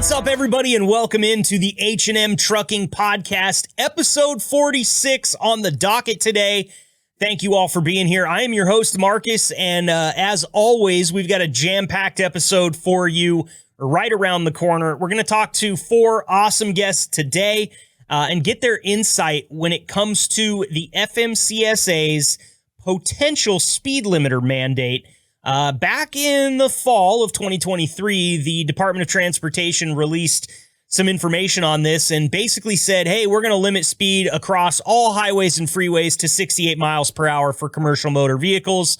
What's up, everybody, and welcome into the H&M Trucking Podcast, episode 46 on the docket today. Thank you all for being here. I am your host, Marcus, and as always, we've got a jam-packed episode for you right around the corner. We're going to talk to four awesome guests today and get their insight when it comes to the FMCSA's potential speed limiter mandate. Back in the fall of 2023, the Department of Transportation released some information on this and basically said, hey, we're going to limit speed across all highways and freeways to 68 miles per hour for commercial motor vehicles.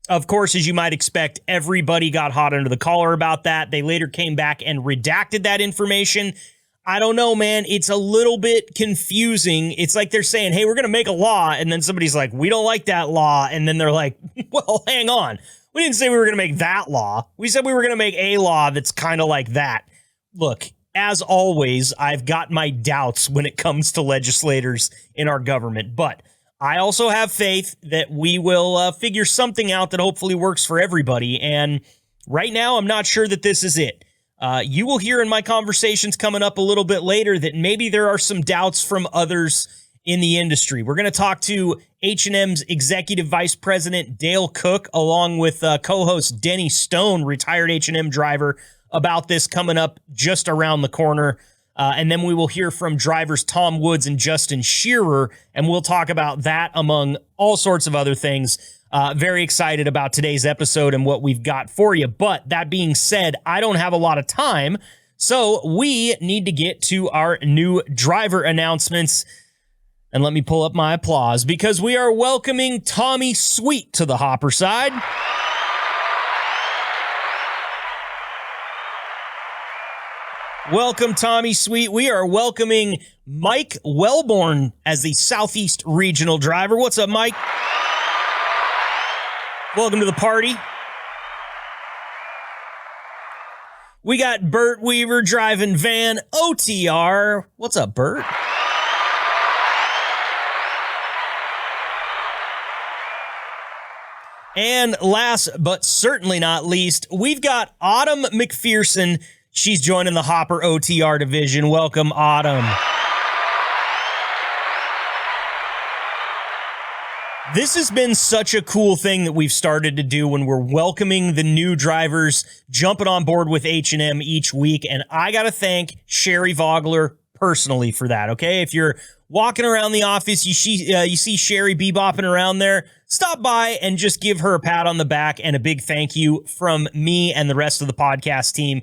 Of course, as you might expect, everybody got hot under the collar about that. They later came back and redacted that information. I don't know, man. It's a little bit confusing. It's like they're saying, hey, we're going to make a law. And then somebody's like, we don't like that law. And then they're like, well, hang on. We didn't say we were going to make that law. We said we were going to make a law that's kind of like that. Look, as always, I've got my doubts when it comes to legislators in our government, but I also have faith that we will figure something out that hopefully works for everybody. And right now, I'm not sure that this is it. You will hear in my conversations coming up a little bit later that maybe there are some doubts from others in the industry. We're going to talk to H&M's Executive Vice President Dale Cook, along with co-host Denny Stone, retired H&M driver, about this coming up just around the corner. And then we will hear from drivers Tom Woods and Justin Shearer, and we'll talk about that among all sorts of other things. Very excited about today's episode and what we've got for you. But that being said, I don't have a lot of time, so we need to get to our new driver announcements. And let me pull up my applause because we are welcoming Tommy Sweet to the hopper side. Welcome, Tommy Sweet. We are welcoming Mike Wellborn as the Southeast Regional Driver. What's up, Mike? Welcome to the party. We got Bert Weaver driving van OTR. What's up, Bert? And last but certainly not least, we've got Autumn McPherson. She's joining the Hopper OTR division. Welcome, Autumn. This has been such a cool thing that we've started to do when we're welcoming the new drivers, jumping on board with H&M each week. And I got to thank Sherry Vogler personally for that, okay? If you're walking around the office, you see Sherry bebopping around there, stop by and just give her a pat on the back and a big thank you from me and the rest of the podcast team.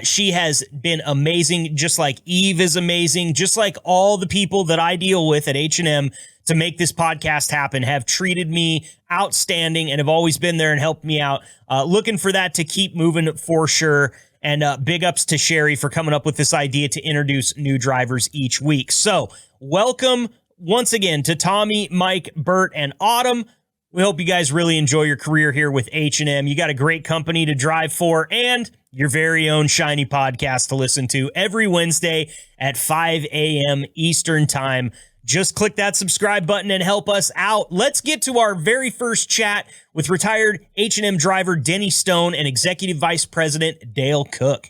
She has been amazing, just like Eve is amazing, just like all the people that I deal with at H&M to make this podcast happen have treated me outstanding and have always been there and helped me out. Looking for that to keep moving for sure. And big ups to Sherry for coming up with this idea to introduce new drivers each week. So welcome once again to Tommy, Mike, Bert, and Autumn. We hope you guys really enjoy your career here with H&M. You got a great company to drive for and your very own shiny podcast to listen to every Wednesday at 5 a.m. Eastern time. Just click that subscribe button and help us out. Let's get to our very first chat with retired H&M driver Denny Stone and Executive Vice President Dale Cook.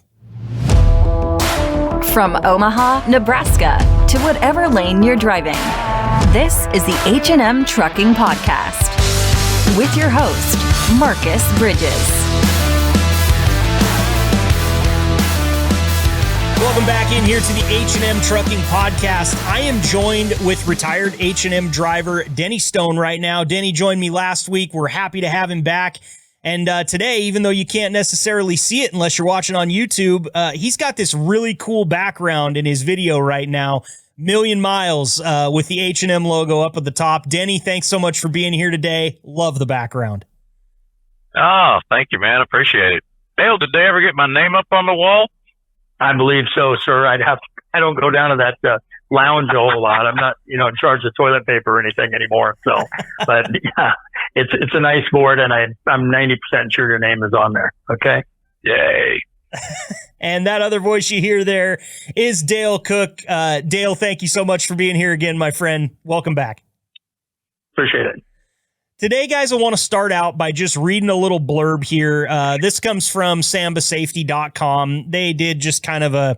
From Omaha, Nebraska, to whatever lane you're driving, this is the H&M Trucking Podcast with your host, Marcus Bridges. Welcome back in here to the H&M Trucking Podcast. I am joined with retired H&M driver Denny Stone right now. Denny joined me last week. We're happy to have him back. And today, even though you can't necessarily see it unless you're watching on YouTube, he's got this really cool background in his video right now. Million Miles with the H&M logo up at the top. Denny, thanks so much for being here today. Love the background. Oh, thank you, man. Appreciate it. Dale, did they ever get my name up on the wall? I believe so, sir. I don't go down to that lounge a whole lot. I'm not, in charge of toilet paper or anything anymore. So, but yeah, it's a nice board, and I'm 90% sure your name is on there. Okay. Yay. And that other voice you hear there is Dale Cook. Dale, thank you so much for being here again, my friend. Welcome back. Appreciate it. Today, guys, I want to start out by just reading a little blurb here. This comes from sambasafety.com. They did just kind of a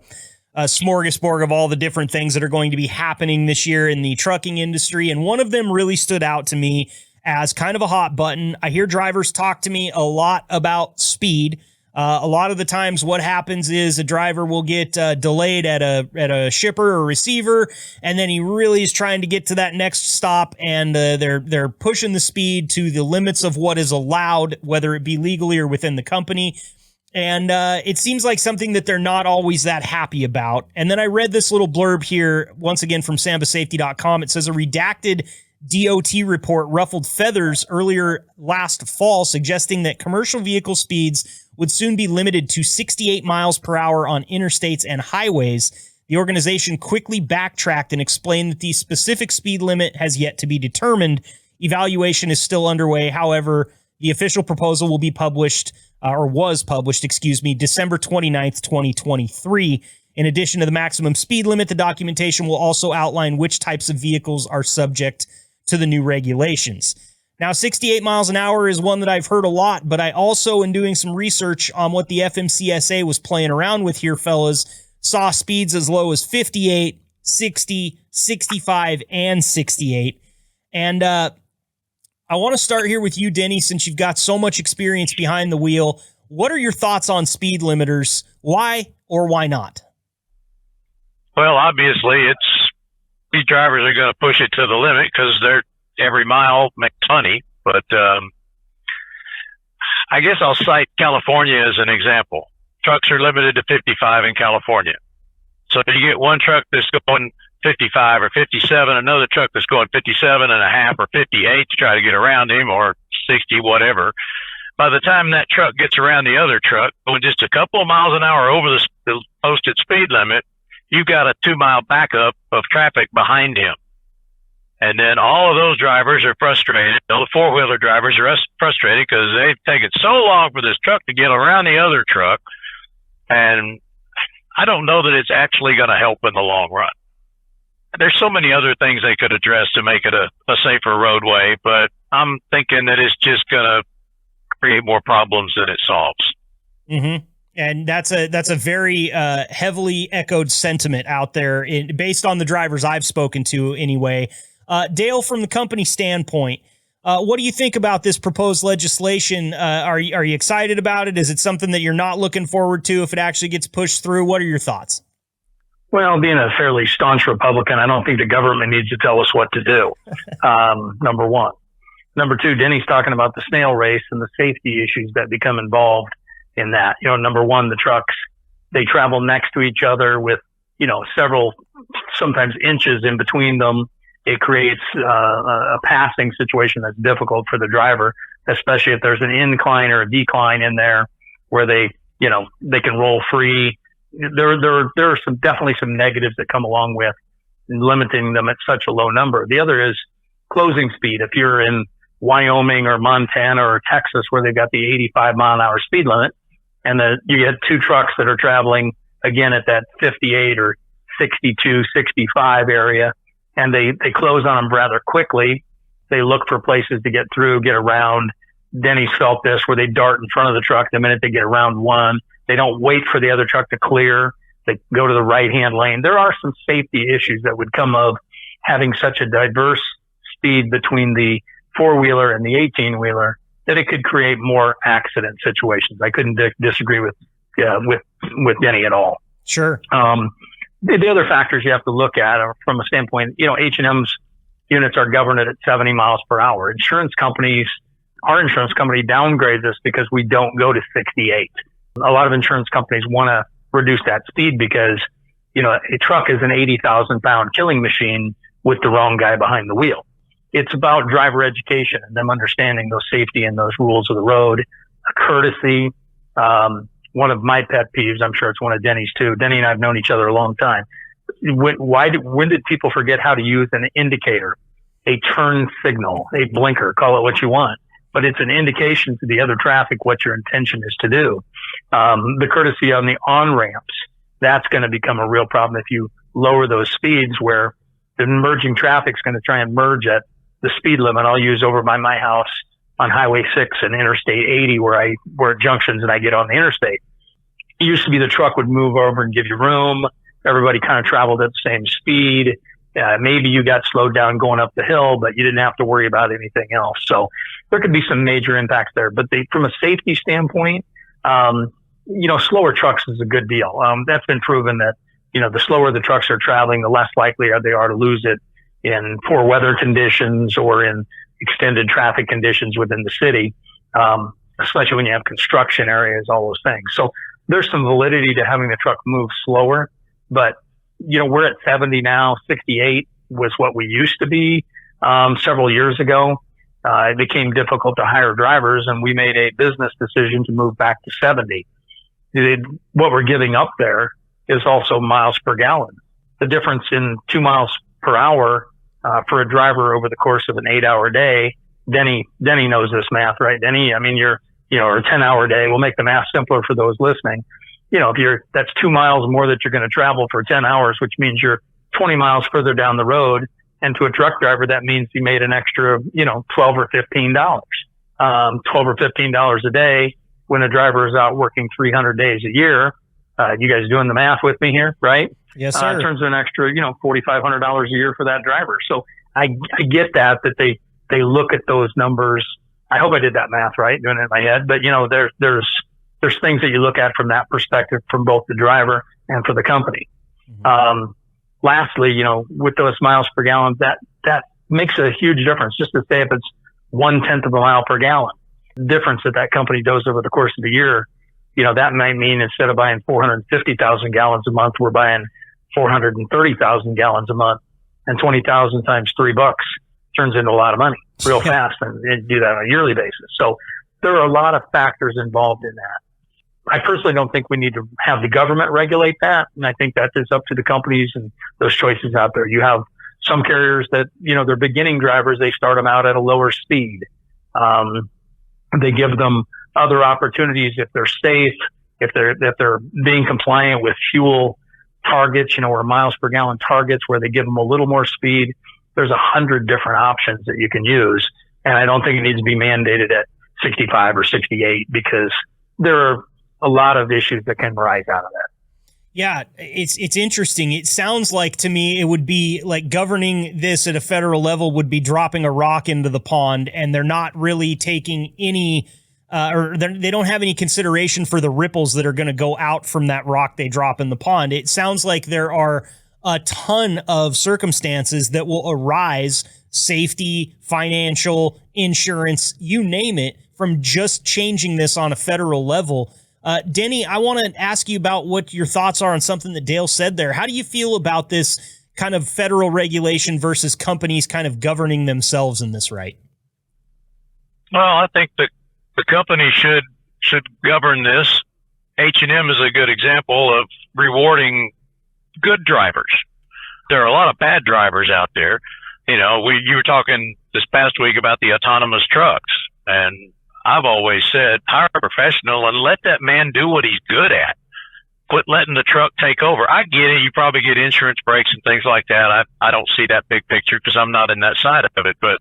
smorgasbord of all the different things that are going to be happening this year in the trucking industry. And one of them really stood out to me as kind of a hot button. I hear drivers talk to me a lot about speed. A lot of the times what happens is a driver will get delayed at a shipper or receiver, and then he really is trying to get to that next stop, and they're pushing the speed to the limits of what is allowed, whether it be legally or within the company. And it seems like something that they're not always that happy about. And then I read this little blurb here, once again from sambasafety.com. It says a redacted DOT report ruffled feathers earlier last fall, suggesting that commercial vehicle speeds would soon be limited to 68 miles per hour on interstates and highways. The organization quickly backtracked and explained that the specific speed limit has yet to be determined. Evaluation is still underway. However, the official proposal will be published, December 29th, 2023. In addition to the maximum speed limit, the documentation will also outline which types of vehicles are subject to the new regulations. Now, 68 miles an hour is one that I've heard a lot, but I also, in doing some research on what the FMCSA was playing around with here, fellas, saw speeds as low as 58, 60, 65, and 68. And I want to start here with you, Denny, since you've got so much experience behind the wheel. What are your thoughts on speed limiters? Why or why not? Well, obviously, these drivers are going to push it to the limit because every mile makes money. But I guess I'll cite California as an example. Trucks are limited to 55 in California. So if you get one truck that's going 55 or 57, another truck that's going 57 and a half or 58 to try to get around him, or 60, whatever. By the time that truck gets around the other truck, going just a couple of miles an hour over the posted speed limit, you've got a 2-mile backup of traffic behind him. And then all of those drivers are frustrated. The four-wheeler drivers are frustrated because they've taken so long for this truck to get around the other truck. And I don't know that it's actually going to help in the long run. There's so many other things they could address to make it a safer roadway, but I'm thinking that it's just going to create more problems than it solves. Mm-hmm. And that's a very heavily echoed sentiment out there, based on the drivers I've spoken to anyway. Dale, from the company standpoint, what do you think about this proposed legislation? Are you excited about it? Is it something that you're not looking forward to if it actually gets pushed through? What are your thoughts? Well, being a fairly staunch Republican, I don't think the government needs to tell us what to do. Number one. Number two, Denny's talking about the snail race and the safety issues that become involved in that. Number one, the trucks, they travel next to each other with, several, sometimes inches in between them. It creates a passing situation that's difficult for the driver, especially if there's an incline or a decline in there where they can roll free. There are definitely some negatives that come along with limiting them at such a low number. The other is closing speed. If you're in Wyoming or Montana or Texas, where they've got the 85 mile an hour speed limit, and you get two trucks that are traveling again at that 58 or 62, 65 area, and they close on them rather quickly. They look for places to get through, get around. Denny's felt this, where they dart in front of the truck the minute they get around one. They don't wait for the other truck to clear. They go to the right-hand lane. There are some safety issues that would come of having such a diverse speed between the four-wheeler and the 18-wheeler that it could create more accident situations. I couldn't disagree with Denny at all. Sure. The other factors you have to look at are from a standpoint, H&M's units are governed at 70 miles per hour. Our insurance company downgrades us because we don't go to 68. A lot of insurance companies want to reduce that speed because, a truck is an 80,000 pound killing machine with the wrong guy behind the wheel. It's about driver education and them understanding those safety and those rules of the road, courtesy. One of my pet peeves, I'm sure it's one of Denny's too. Denny and I have known each other a long time. When did people forget how to use an indicator, a turn signal, a blinker, call it what you want, but it's an indication to the other traffic what your intention is to do. The courtesy on the on-ramps, that's going to become a real problem if you lower those speeds, where the merging traffic is going to try and merge at the speed limit I'll use over by my house on Highway 6 and Interstate 80 where junctions and I get on the interstate. It used to be the truck would move over and give you room. Everybody kind of traveled at the same speed. Maybe you got slowed down going up the hill, but you didn't have to worry about anything else. So there could be some major impacts there. But from a safety standpoint, slower trucks is a good deal. That's been proven that, the slower the trucks are traveling, the less likely they are to lose it in poor weather conditions or in extended traffic conditions within the city, especially when you have construction areas, all those things. So there's some validity to having the truck move slower, but we're at 70 now. 68 was what we used to be several years ago. It became difficult to hire drivers, and we made a business decision to move back to 70. What we're giving up there is also miles per gallon. The difference in 2 miles per hour for a driver over the course of an 8-hour day. Denny knows this math, right? Denny, I mean, or a 10-hour day. We'll make the math simpler for those listening. That's 2 miles more that you're going to travel for 10 hours, which means you're 20 miles further down the road. And to a truck driver, that means he made an extra, $12 or $15. $12 or $15 a day when a driver is out working 300 days a year. You guys doing the math with me here, right? Yes, sir. It turns to an extra, $4,500 a year for that driver. So I get that they look at those numbers. I hope I did that math right, doing it in my head. But, there's things that you look at from that perspective from both the driver and for the company. Mm-hmm. Lastly, with those miles per gallon, that makes a huge difference. Just to say if it's 1/10 of a mile per gallon, the difference that company does over the course of the year, that might mean instead of buying 450,000 gallons a month, we're buying 430,000 gallons a month, and 20,000 times $3 turns into a lot of money real fast, and do that on a yearly basis. So there are a lot of factors involved in that. I personally don't think we need to have the government regulate that. And I think that is up to the companies and those choices out there. You have some carriers that, they're beginning drivers. They start them out at a lower speed. They give them other opportunities if they're safe, if they're being compliant with fuel targets, or miles per gallon targets where they give them a little more speed. There's 100 different options that you can use. And I don't think it needs to be mandated at 65 or 68 because there are a lot of issues that can arise out of that. Yeah, it's interesting. It sounds like to me it would be like governing this at a federal level would be dropping a rock into the pond, and they're not really taking any they don't have any consideration for the ripples that are going to go out from that rock they drop in the pond. It sounds like there are a ton of circumstances that will arise, safety, financial, insurance, you name it, from just changing this on a federal level. Denny, I want to ask you about what your thoughts are on something that Dale said there. How do you feel about this kind of federal regulation versus companies kind of governing themselves in this right? Well, I think that the company should govern this. H&M is a good example of rewarding good drivers. There are a lot of bad drivers out there. You were talking this past week about the autonomous trucks, and I've always said, hire a professional and let that man do what he's good at. Quit letting the truck take over. I get it. You probably get insurance breaks and things like that. I don't see that big picture because I'm not in that side of it. But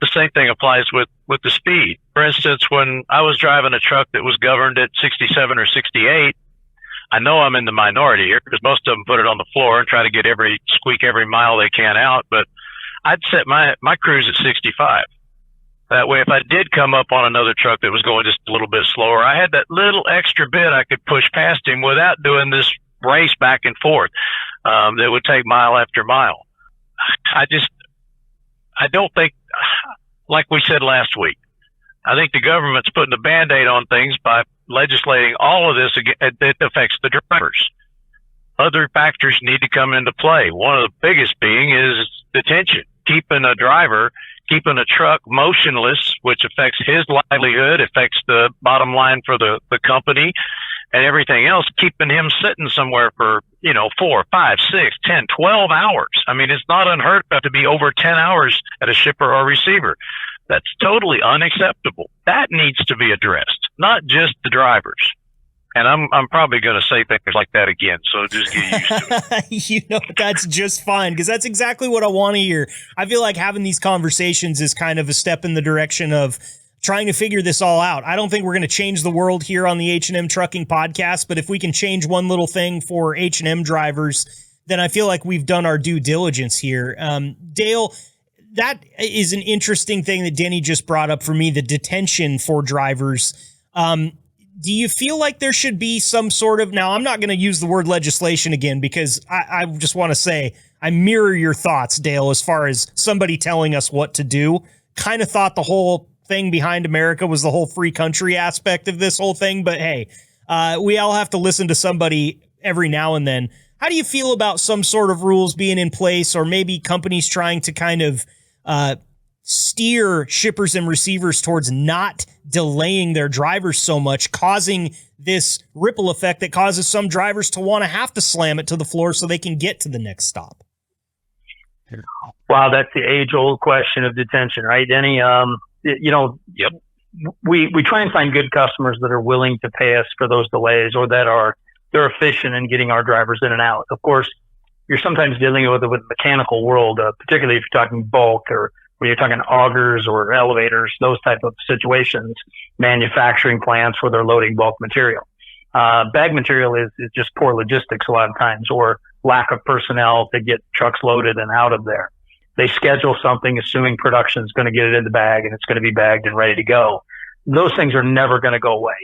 the same thing applies with the speed. For instance, when I was driving a truck that was governed at 67 or 68, I know I'm in the minority here because most of them put it on the floor and try to get squeak every mile they can out. But I'd set my cruise at 65. That way, if I did come up on another truck that was going just a little bit slower, I had that little extra bit I could push past him without doing this race back and forth that would take mile after mile. I don't think, like we said last week, I think the government's putting a Band-Aid on things by legislating all of this that affects the drivers. Other factors need to come into play. One of the biggest being is detention, keeping a truck motionless, which affects his livelihood, affects the bottom line for the company and everything else, keeping him sitting somewhere for, 4, 5, 6, 10, 12 hours. I mean, it's not unheard of to be over 10 hours at a shipper or receiver. That's totally unacceptable. That needs to be addressed, not just the drivers. And I'm probably going to say things like that again. So just get used to it. You know, that's just fine, because that's exactly what I want to hear. I feel like having these conversations is kind of a step in the direction of trying to figure this all out. I don't think we're going to change the world here on the H&M Trucking Podcast, but if we can change one little thing for H&M drivers, then I feel like we've done our due diligence here. Dale, that is an interesting thing that Denny just brought up for me, the detention for drivers. Do you feel like there should be some sort of, now I'm not going to use the word legislation again, because I just want to say I mirror your thoughts, Dale, as far as somebody telling us what to do. Kind of thought the whole thing behind America was the whole free country aspect of this whole thing. But hey, we all have to listen to somebody every now and then. How do you feel about some sort of rules being in place, or maybe companies trying to kind of steer shippers and receivers towards not delaying their drivers so much, causing this ripple effect that causes some drivers to want to have to slam it to the floor so they can get to the next stop? Wow, that's the age-old question of detention, right, Denny? Yep. We try and find good customers that are willing to pay us for those delays, or that they're efficient in getting our drivers in and out. Of course, you're sometimes dealing with the mechanical world, particularly if you're talking bulk, or when you're talking augers or elevators, those type of situations, manufacturing plants where they're loading bulk material. Bag material is just poor logistics a lot of times, or lack of personnel to get trucks loaded and out of there. They schedule something assuming production is going to get it in the bag and it's going to be bagged and ready to go. Those things are never going to go away.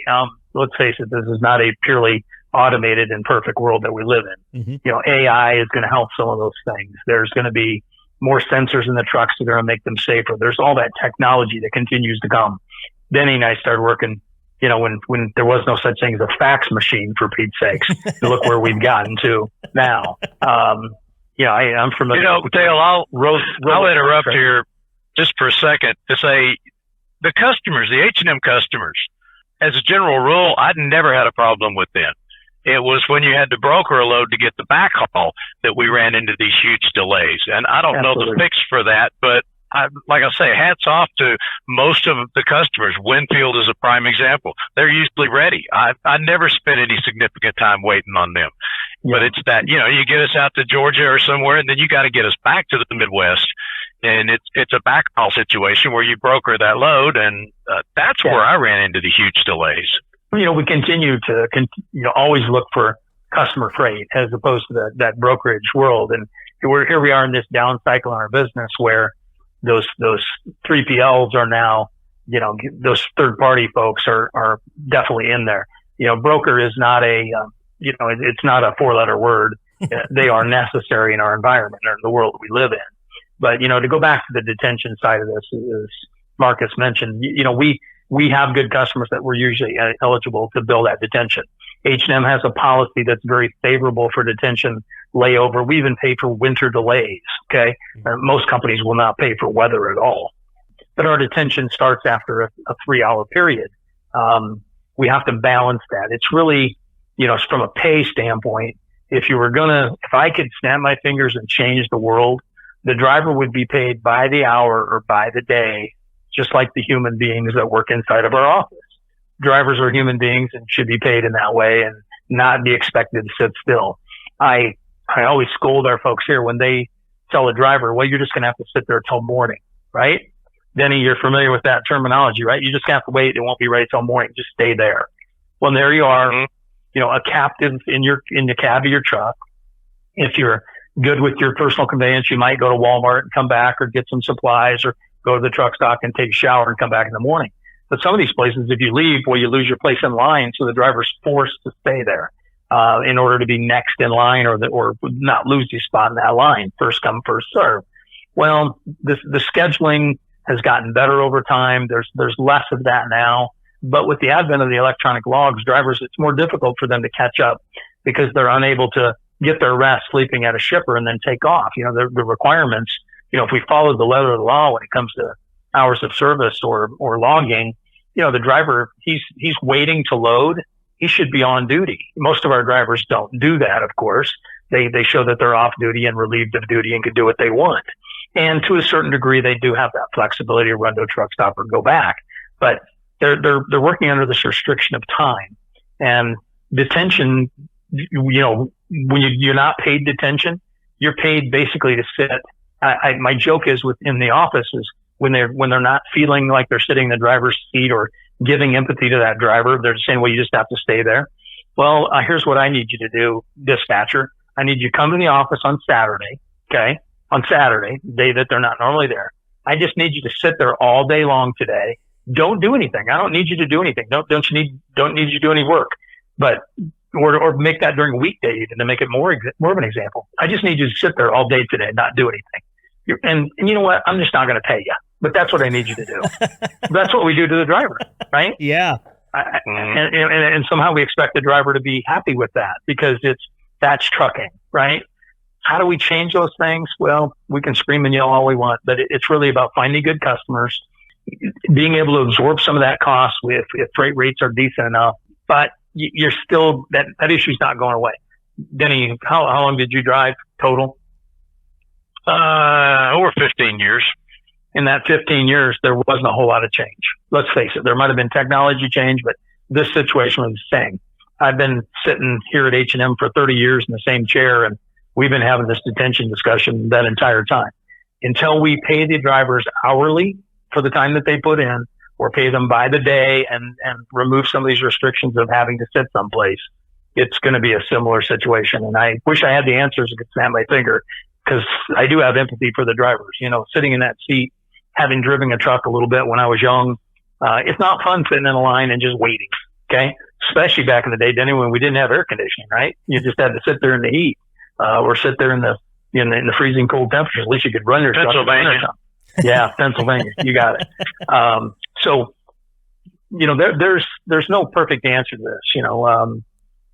Let's face it, this is not a purely automated and perfect world that we live in. Mm-hmm. You know, AI is going to help some of those things. There's going to be more sensors in the trucks that are going to make them safer. There's all that technology that continues to come. Denny and I started working, you know, when there was no such thing as a fax machine, for Pete's sakes. Look where we've gotten to now. I'm familiar. You know, Dale, I'll interrupt here just for a second to say the customers, the H&M customers, as a general rule, I'd never had a problem with them. It was when you had to broker a load to get the backhaul that we ran into these huge delays. And I don't know the fix for that, but like I say, hats off to most of the customers. Winfield is a prime example. They're usually ready. I never spent any significant time waiting on them. Yeah. But it's that, you know, you get us out to Georgia or somewhere, and then you got to get us back to the Midwest. And it's a backhaul situation where you broker that load, and that's where I ran into the huge delays. You know, we continue to always look for customer freight as opposed to that brokerage world. And here we are in this down cycle in our business where those 3PLs are now, you know, those third party folks are definitely in there. You know, broker is not it's not a 4-letter word. They are necessary in our environment or in the world we live in. But, you know, to go back to the detention side of this, as Marcus mentioned, you know, we have good customers that were usually eligible to bill that detention. H&M has a policy that's very favorable for detention layover. We even pay for winter delays. Okay. Most companies will not pay for weather at all, but our detention starts after a 3-hour period. We have to balance that. It's really, you know, from a pay standpoint, if I could snap my fingers and change the world, the driver would be paid by the hour or by the day, just like the human beings that work inside of our office. Drivers are human beings and should be paid in that way and not be expected to sit still. I always scold our folks here when they tell a driver, well, you're just going to have to sit there till morning, right? Denny, you're familiar with that terminology, right? You just have to wait. It won't be ready till morning. Just stay there. Well, there you are, mm-hmm. You know, a captive in the cab of your truck. If you're good with your personal conveyance, you might go to Walmart and come back, or get some supplies, or go to the truck stop and take a shower and come back in the morning. But some of these places, if you leave, well, you lose your place in line. So the driver's forced to stay there, in order to be next in line, or not lose your spot in that line. First come, first serve. Well, the scheduling has gotten better over time. There's less of that now, but with the advent of the electronic logs, drivers, it's more difficult for them to catch up because they're unable to get their rest sleeping at a shipper and then take off. You know, the requirements, you know, if we follow the letter of the law when it comes to hours of service or logging, you know, the driver, he's waiting to load. He should be on duty. Most of our drivers don't do that, of course. They show that they're off duty and relieved of duty and can do what they want. And to a certain degree, they do have that flexibility to run to a truck stop or go back. But they're working under this restriction of time. And detention, when you're not paid detention, you're paid basically to sit. My joke is within the office is when they're not feeling like they're sitting in the driver's seat or giving empathy to that driver, they're saying, well, you just have to stay there. Well, here's what I need you to do, dispatcher. I need you to come to the office on Saturday. Okay. On Saturday, the day that they're not normally there. I just need you to sit there all day long today. Don't do anything. I don't need you to do anything. Don't need you to do any work, but, or make that during a weekday even to make it more of an example. I just need you to sit there all day today and not do anything. And you know what? I'm just not going to pay you, but that's what I need you to do. That's what we do to the driver, right? Yeah. And somehow we expect the driver to be happy with that because that's trucking, right? How do we change those things? Well, we can scream and yell all we want, but it's really about finding good customers, being able to absorb some of that cost if freight rates are decent enough, but you're still, that issue's not going away. Denny, how long did you drive total? Over 15 years. In that 15 years, there wasn't a whole lot of change. Let's face it. There might have been technology change, but this situation was the same. I've been sitting here at H&M for 30 years in the same chair, and we've been having this detention discussion that entire time. Until we pay the drivers hourly for the time that they put in, or pay them by the day and remove some of these restrictions of having to sit someplace, it's going to be a similar situation. And I wish I had the answers and could snap my finger, because I do have empathy for the drivers. Sitting in that seat, having driven a truck a little bit when I was young, it's not fun sitting in a line and just waiting. Okay. Especially back in the day, Denny, when we didn't have air conditioning, right? You just had to sit there in the heat, or sit there in the freezing cold temperatures. At least you could run your truck. Pennsylvania. Yeah. Pennsylvania. You got it. So, there's no perfect answer to this.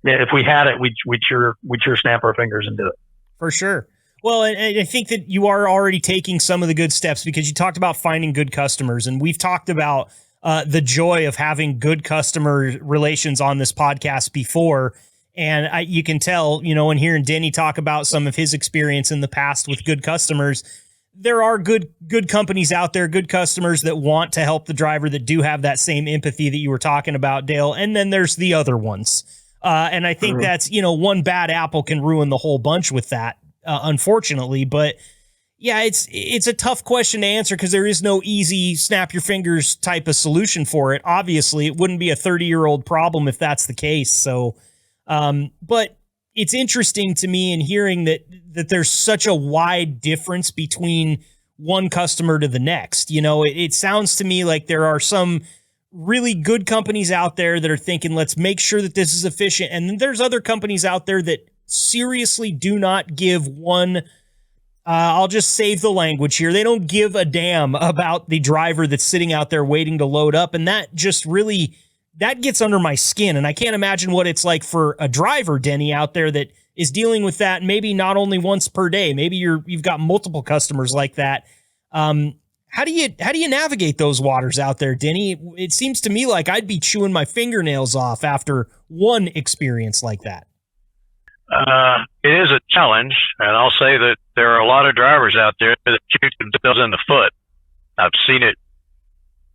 If we had it, we'd sure snap our fingers and do it. For sure. Well, and I think that you are already taking some of the good steps, because you talked about finding good customers, and we've talked about the joy of having good customer relations on this podcast before. And you can tell, and hearing Denny talk about some of his experience in the past with good customers, there are good companies out there, good customers that want to help the driver, that do have that same empathy that you were talking about, Dale. And then there's the other ones. And I think that's, one bad apple can ruin the whole bunch with that, unfortunately. But yeah, it's a tough question to answer, because there is no easy snap your fingers type of solution for it. Obviously, it wouldn't be a 30-year-old problem if that's the case. So, but it's interesting to me in hearing that there's such a wide difference between one customer to the next. It sounds to me like there are some really good companies out there that are thinking, let's make sure that this is efficient. And then there's other companies out there that seriously do not give one, I'll just save the language here, they don't give a damn about the driver that's sitting out there waiting to load up. And that just really, that gets under my skin. And I can't imagine what it's like for a driver, Denny, out there that is dealing with that, maybe not only once per day. Maybe you've got multiple customers like that. How do you navigate those waters out there, Denny? It seems to me like I'd be chewing my fingernails off after one experience like that. It is a challenge, and I'll say that there are a lot of drivers out there that shoot themselves in the foot. I've seen it,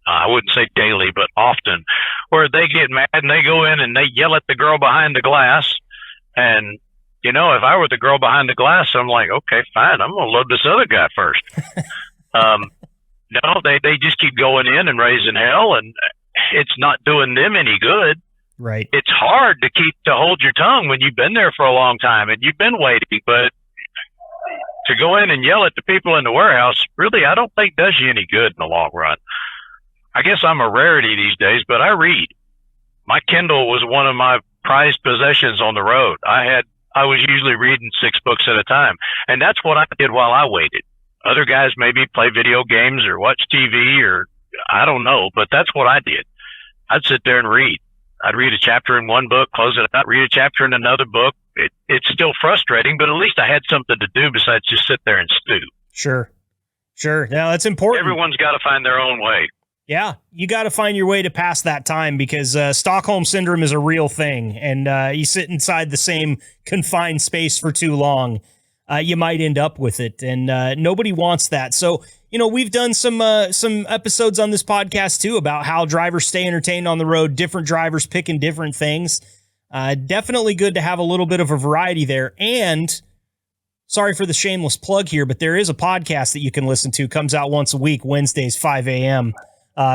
I wouldn't say daily, but often, where they get mad and they go in and they yell at the girl behind the glass. And, if I were the girl behind the glass, I'm like, okay, fine, I'm going to load this other guy first. No, they just keep going in and raising hell, and it's not doing them any good. Right. It's hard to hold your tongue when you've been there for a long time and you've been waiting, but to go in and yell at the people in the warehouse, really, I don't think does you any good in the long run. I guess I'm a rarity these days, but I read. My Kindle was one of my prized possessions on the road. I was usually reading 6 books at a time, and that's what I did while I waited. Other guys maybe play video games or watch TV, or I don't know, but that's what I did. I'd sit there and read. I'd read a chapter in one book, close it out, read a chapter in another book. It's still frustrating, but at least I had something to do besides just sit there and stew. Sure. Now, that's important. Everyone's got to find their own way. Yeah, you got to find your way to pass that time, because Stockholm Syndrome is a real thing. And you sit inside the same confined space for too long, you might end up with it. And nobody wants that. So, we've done some episodes on this podcast, too, about how drivers stay entertained on the road, different drivers picking different things. Definitely good to have a little bit of a variety there. And sorry for the shameless plug here, but there is a podcast that you can listen to. Comes out once a week, Wednesdays, 5 a.m.,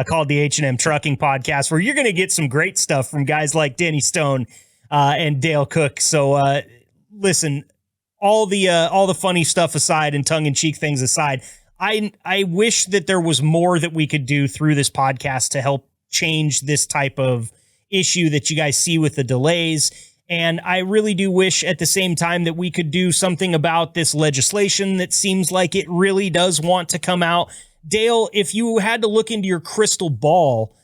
called the H&M Trucking Podcast, where you're going to get some great stuff from guys like Denny Stone and Dale Cook. So listen, all the funny stuff aside and tongue-in-cheek things aside, I wish that there was more that we could do through this podcast to help change this type of issue that you guys see with the delays. And I really do wish at the same time that we could do something about this legislation that seems like it really does want to come out. Dale, if you had to look into your crystal ball,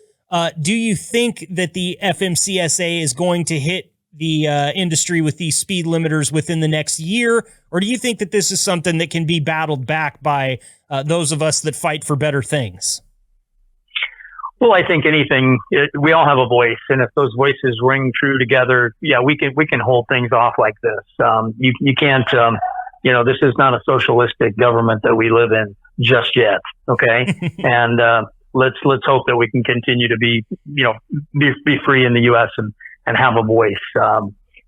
do you think that the FMCSA is going to hit the industry with these speed limiters within the next year? Or do you think that this is something that can be battled back by those of us that fight for better things? Well, I think we all have a voice, and if those voices ring true together, yeah, we can hold things off like this. You can't, this is not a socialistic government that we live in just yet. Okay. And, let's hope that we can continue to be free in the U.S. and have a voice.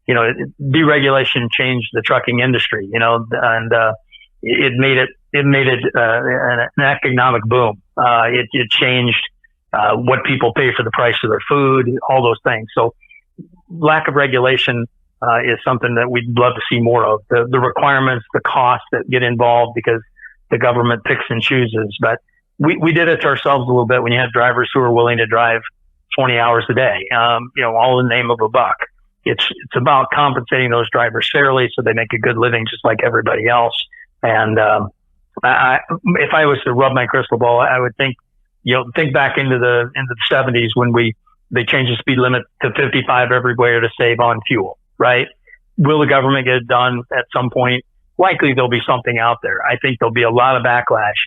Deregulation changed the trucking industry, and, it made it an economic boom. It changed, what people pay for the price of their food, all those things. So lack of regulation is something that we'd love to see more of. The requirements, the costs that get involved because the government picks and chooses. But we did it to ourselves a little bit when you had drivers who were willing to drive 20 hours a day, all in the name of a buck. It's about compensating those drivers fairly so they make a good living just like everybody else. And if I was to rub my crystal ball, I would think back into the 70s when they changed the speed limit to 55 everywhere to save on fuel, right? Will the government get it done at some point? Likely there'll be something out there. I think there'll be a lot of backlash.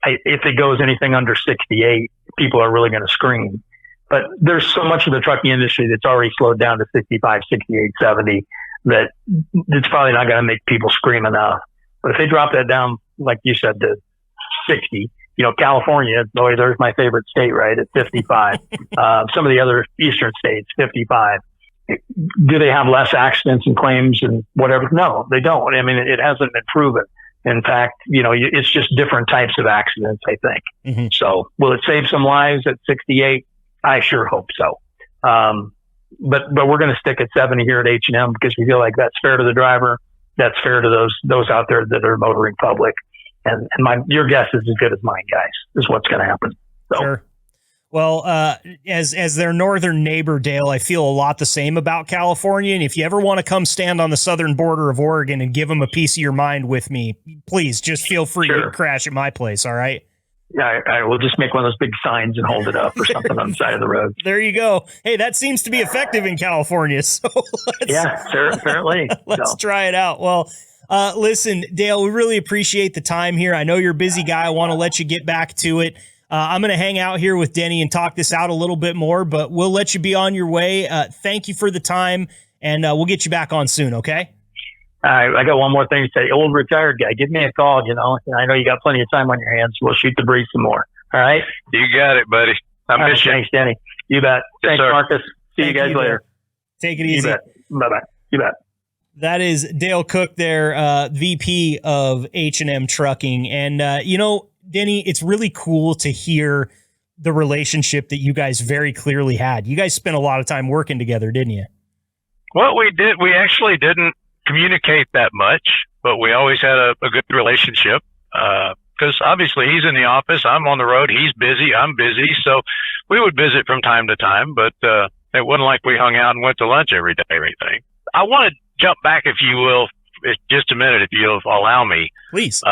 If it goes anything under 68, people are really going to scream. But there's so much of the trucking industry that's already slowed down to 65, 68, 70 that it's probably not going to make people scream enough. But if they drop that down, like you said, to 60, California, boy, there's my favorite state, right, at 55. Some of the other eastern states, 55. Do they have less accidents and claims and whatever? No, they don't. I mean, it hasn't been proven. In fact, it's just different types of accidents, I think. Mm-hmm. So will it save some lives at 68? I sure hope so. But we're going to stick at 70 here at H&M because we feel like that's fair to the driver. That's fair to those out there that are motoring public. And your guess is as good as mine, guys, is what's going to happen. So. Sure. Well, as their northern neighbor, Dale, I feel a lot the same about California. And if you ever want to come stand on the southern border of Oregon and give them a piece of your mind with me, please just feel free to crash at my place. All right. Yeah, I will just make one of those big signs and hold it up or something on the side of the road. There you go. Hey, that seems to be effective in California. So apparently. Let's try it out. Well, listen, Dale, we really appreciate the time here. I know you're a busy guy. I want to let you get back to it. I'm going to hang out here with Denny and talk this out a little bit more, but we'll let you be on your way. Thank you for the time, and we'll get you back on soon, okay? All right, I got one more thing to say. Old retired guy, give me a call, I know you got plenty of time on your hands. We'll shoot the breeze some more. All right? You got it, buddy. I miss you. Thanks, Denny. You bet. Thanks, sir. Marcus. See you guys later. Take it easy. You bet. Bye-bye. You bet. That is Dale Cook there, VP of H&M Trucking. And, Denny, it's really cool to hear the relationship that you guys very clearly had. You guys spent a lot of time working together, didn't you? Well, we did. We actually didn't communicate that much, but we always had a good relationship. Because obviously he's in the office, I'm on the road, he's busy, I'm busy. So we would visit from time to time, but it wasn't like we hung out and went to lunch every day or anything. I want to jump back, if you will, just a minute, if you'll allow me. Please.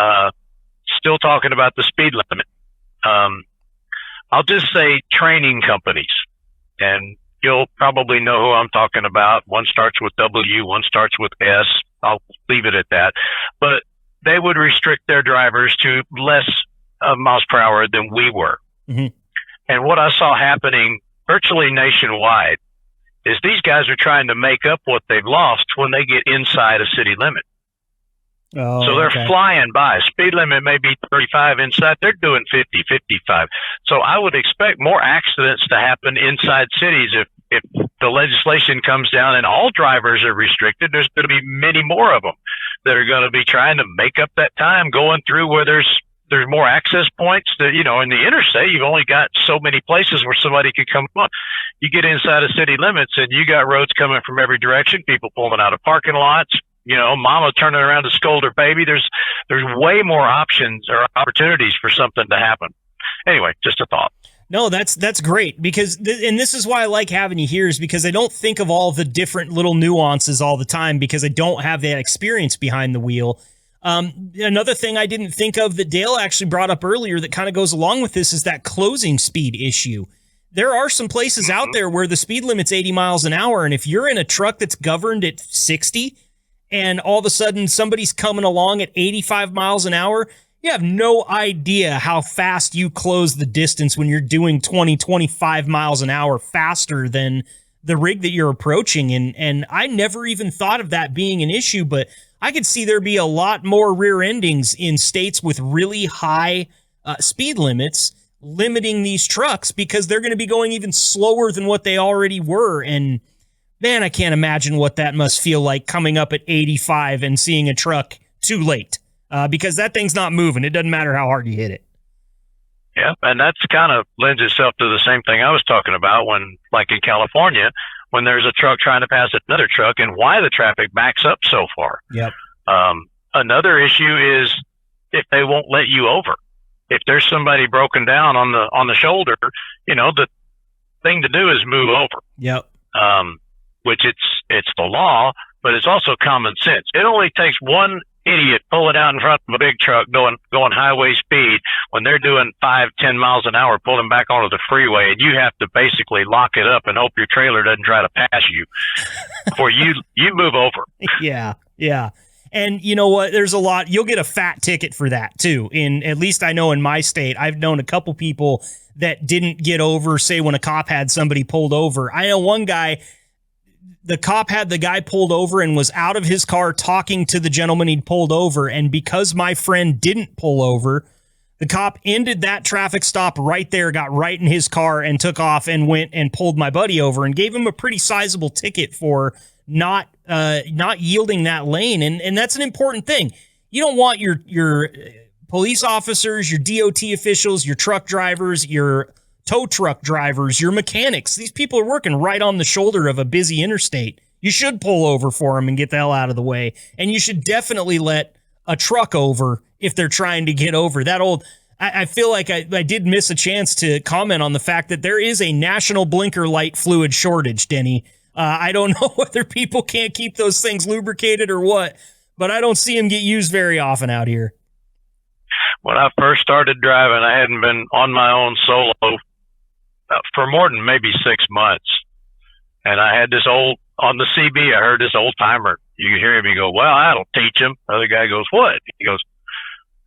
Still talking about the speed limit. I'll just say training companies, and you'll probably know who I'm talking about. One starts with W, one starts with S. I'll leave it at that. But they would restrict their drivers to less miles per hour than we were. Mm-hmm. And what I saw happening virtually nationwide is these guys are trying to make up what they've lost when they get inside a city limit. Oh, so they're flying by. Speed limit may be 35 inside. They're doing 50, 55. So I would expect more accidents to happen inside cities if the legislation comes down and all drivers are restricted, there's going to be many more of them that are going to be trying to make up that time going through where there's more access points. That, you know, in the interstate, you've only got so many places where somebody could come on. You get inside of city limits and you got roads coming from every direction, people pulling out of parking lots, you know, mama turning around to scold her baby. There's way more options or opportunities for something to happen. Anyway, just a thought. No, that's great, because and this is why I like having you here, is because I don't think of all the different little nuances all the time, because I don't have that experience behind the wheel. Another thing I didn't think of that Dale actually brought up earlier that kind of goes along with this is that closing speed issue. There are some places out there where the speed limit's 80 miles an hour, and if you're in a truck that's governed at 60 and all of a sudden somebody's coming along at 85 miles an hour, you have no idea how fast you close the distance when you're doing 20, 25 miles an hour faster than the rig that you're approaching. And I never even thought of that being an issue, but I could see there be a lot more rear endings in states with really high speed limits limiting these trucks, because they're going to be going even slower than what they already were. And man, I can't imagine what that must feel like coming up at 85 and seeing a truck too late. Because that thing's not moving. It doesn't matter how hard you hit it. Yeah, and that's kind of lends itself to the same thing I was talking about when, like in California, when there's a truck trying to pass another truck and why the traffic backs up so far. Yep. Another issue is if they won't let you over. If there's somebody broken down on the shoulder, you know, the thing to do is move over. Yep. Which it's the law, but it's also common sense. It only takes one idiot pulling out in front of a big truck going highway speed when they're doing 5-10 miles an hour, pulling back onto the freeway, and you have to basically lock it up and hope your trailer doesn't try to pass you before you move over. Yeah. And you know what? There's a lot. You'll get a fat ticket for that too. At least I know in my state, I've known a couple people that didn't get over, say when a cop had somebody pulled over. I know one guy, the cop had the guy pulled over and was out of his car talking to the gentleman he'd pulled over. And because my friend didn't pull over, the cop ended that traffic stop right there, got right in his car and took off and went and pulled my buddy over and gave him a pretty sizable ticket for not yielding that lane. And that's an important thing. You don't want your police officers, your DOT officials, your truck drivers, your tow truck drivers, your mechanics. These people are working right on the shoulder of a busy interstate. You should pull over for them and get the hell out of the way. And you should definitely let a truck over if they're trying to get over. I feel like I did miss a chance to comment on the fact that there is a national blinker light fluid shortage, Denny. I don't know whether people can't keep those things lubricated or what, but I don't see them get used very often out here. When I first started driving, I hadn't been on my own solo for more than maybe 6 months. And I had on the CB, I heard this old timer. You could hear him. He go, well, that'll teach him. The other guy goes, what? He goes,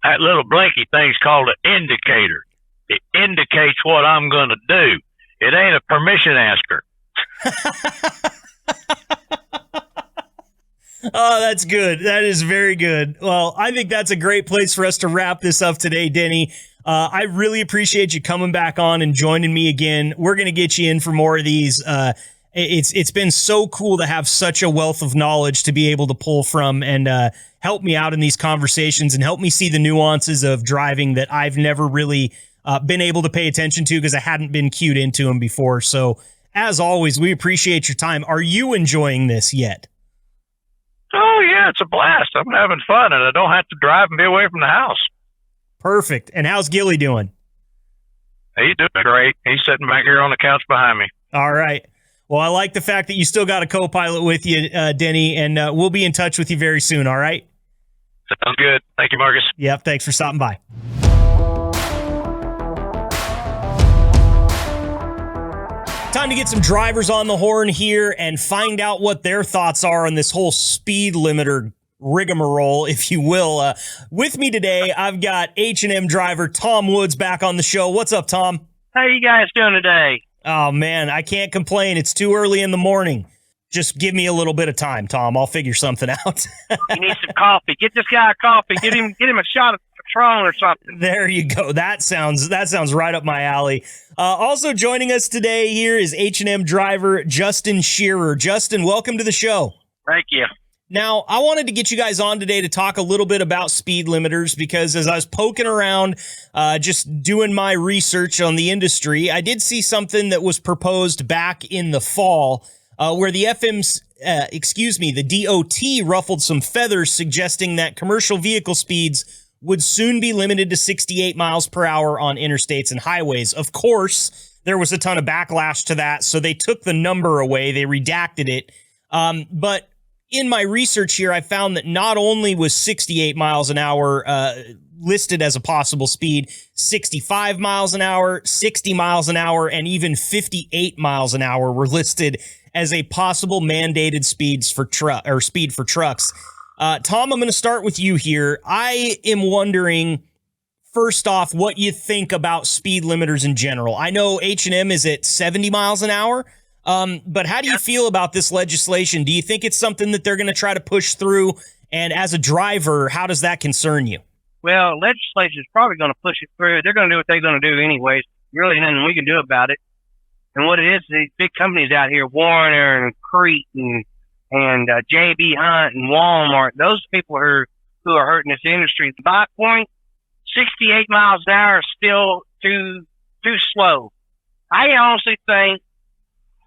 that little blinky thing's called an indicator. It indicates what I'm going to do. It ain't a permission asker. Oh, that's good. That is very good. Well, I think that's a great place for us to wrap this up today, Denny. I really appreciate you coming back on and joining me again. We're going to get you in for more of these. It's been so cool to have such a wealth of knowledge to be able to pull from and help me out in these conversations and help me see the nuances of driving that I've never really been able to pay attention to because I hadn't been cued into them before. So as always, we appreciate your time. Are you enjoying this yet? Oh, yeah, it's a blast. I'm having fun, and I don't have to drive and be away from the house. Perfect. And how's Gilly doing? He's doing great. He's sitting back here on the couch behind me. All right. Well, I like the fact that you still got a co-pilot with you, Denny, and we'll be in touch with you very soon, all right? Sounds good. Thank you, Marcus. Yep, thanks for stopping by. Time to get some drivers on the horn here and find out what their thoughts are on this whole speed limiter rigmarole, if you will. With me today, I've got H&M driver Tom Woods back on the show. What's up, Tom? How you guys doing today? Oh, man, I can't complain. It's too early in the morning. Just give me a little bit of time, Tom. I'll figure something out. You need some coffee. Get this guy a coffee. Get him a shot of Patron or something. There you go. That sounds right up my alley. Also joining us today here is H&M driver Justin Shearer. Justin, welcome to the show. Thank you. Now, I wanted to get you guys on today to talk a little bit about speed limiters, because as I was poking around, just doing my research on the industry, I did see something that was proposed back in the fall, where the the DOT ruffled some feathers, suggesting that commercial vehicle speeds would soon be limited to 68 miles per hour on interstates and highways. Of course, there was a ton of backlash to that, so they took the number away. They redacted it. But in my research here, I found that not only was 68 miles an hour listed as a possible speed, 65 miles an hour, 60 miles an hour, and even 58 miles an hour were listed as a possible mandated speed for trucks. Tom, I'm going to start with you here. I am wondering, first off, what you think about speed limiters in general. I know H&M is at 70 miles an hour, but how do you feel about this legislation? Do you think it's something that they're going to try to push through? And as a driver, how does that concern you? Well, legislation is probably going to push it through. They're going to do what they're going to do anyways. Really, nothing we can do about it. And what it is, these big companies out here, Warner and Crete and J.B. Hunt and Walmart, those people who are hurting this industry. The buy point, 68 miles an hour is still too slow. I honestly think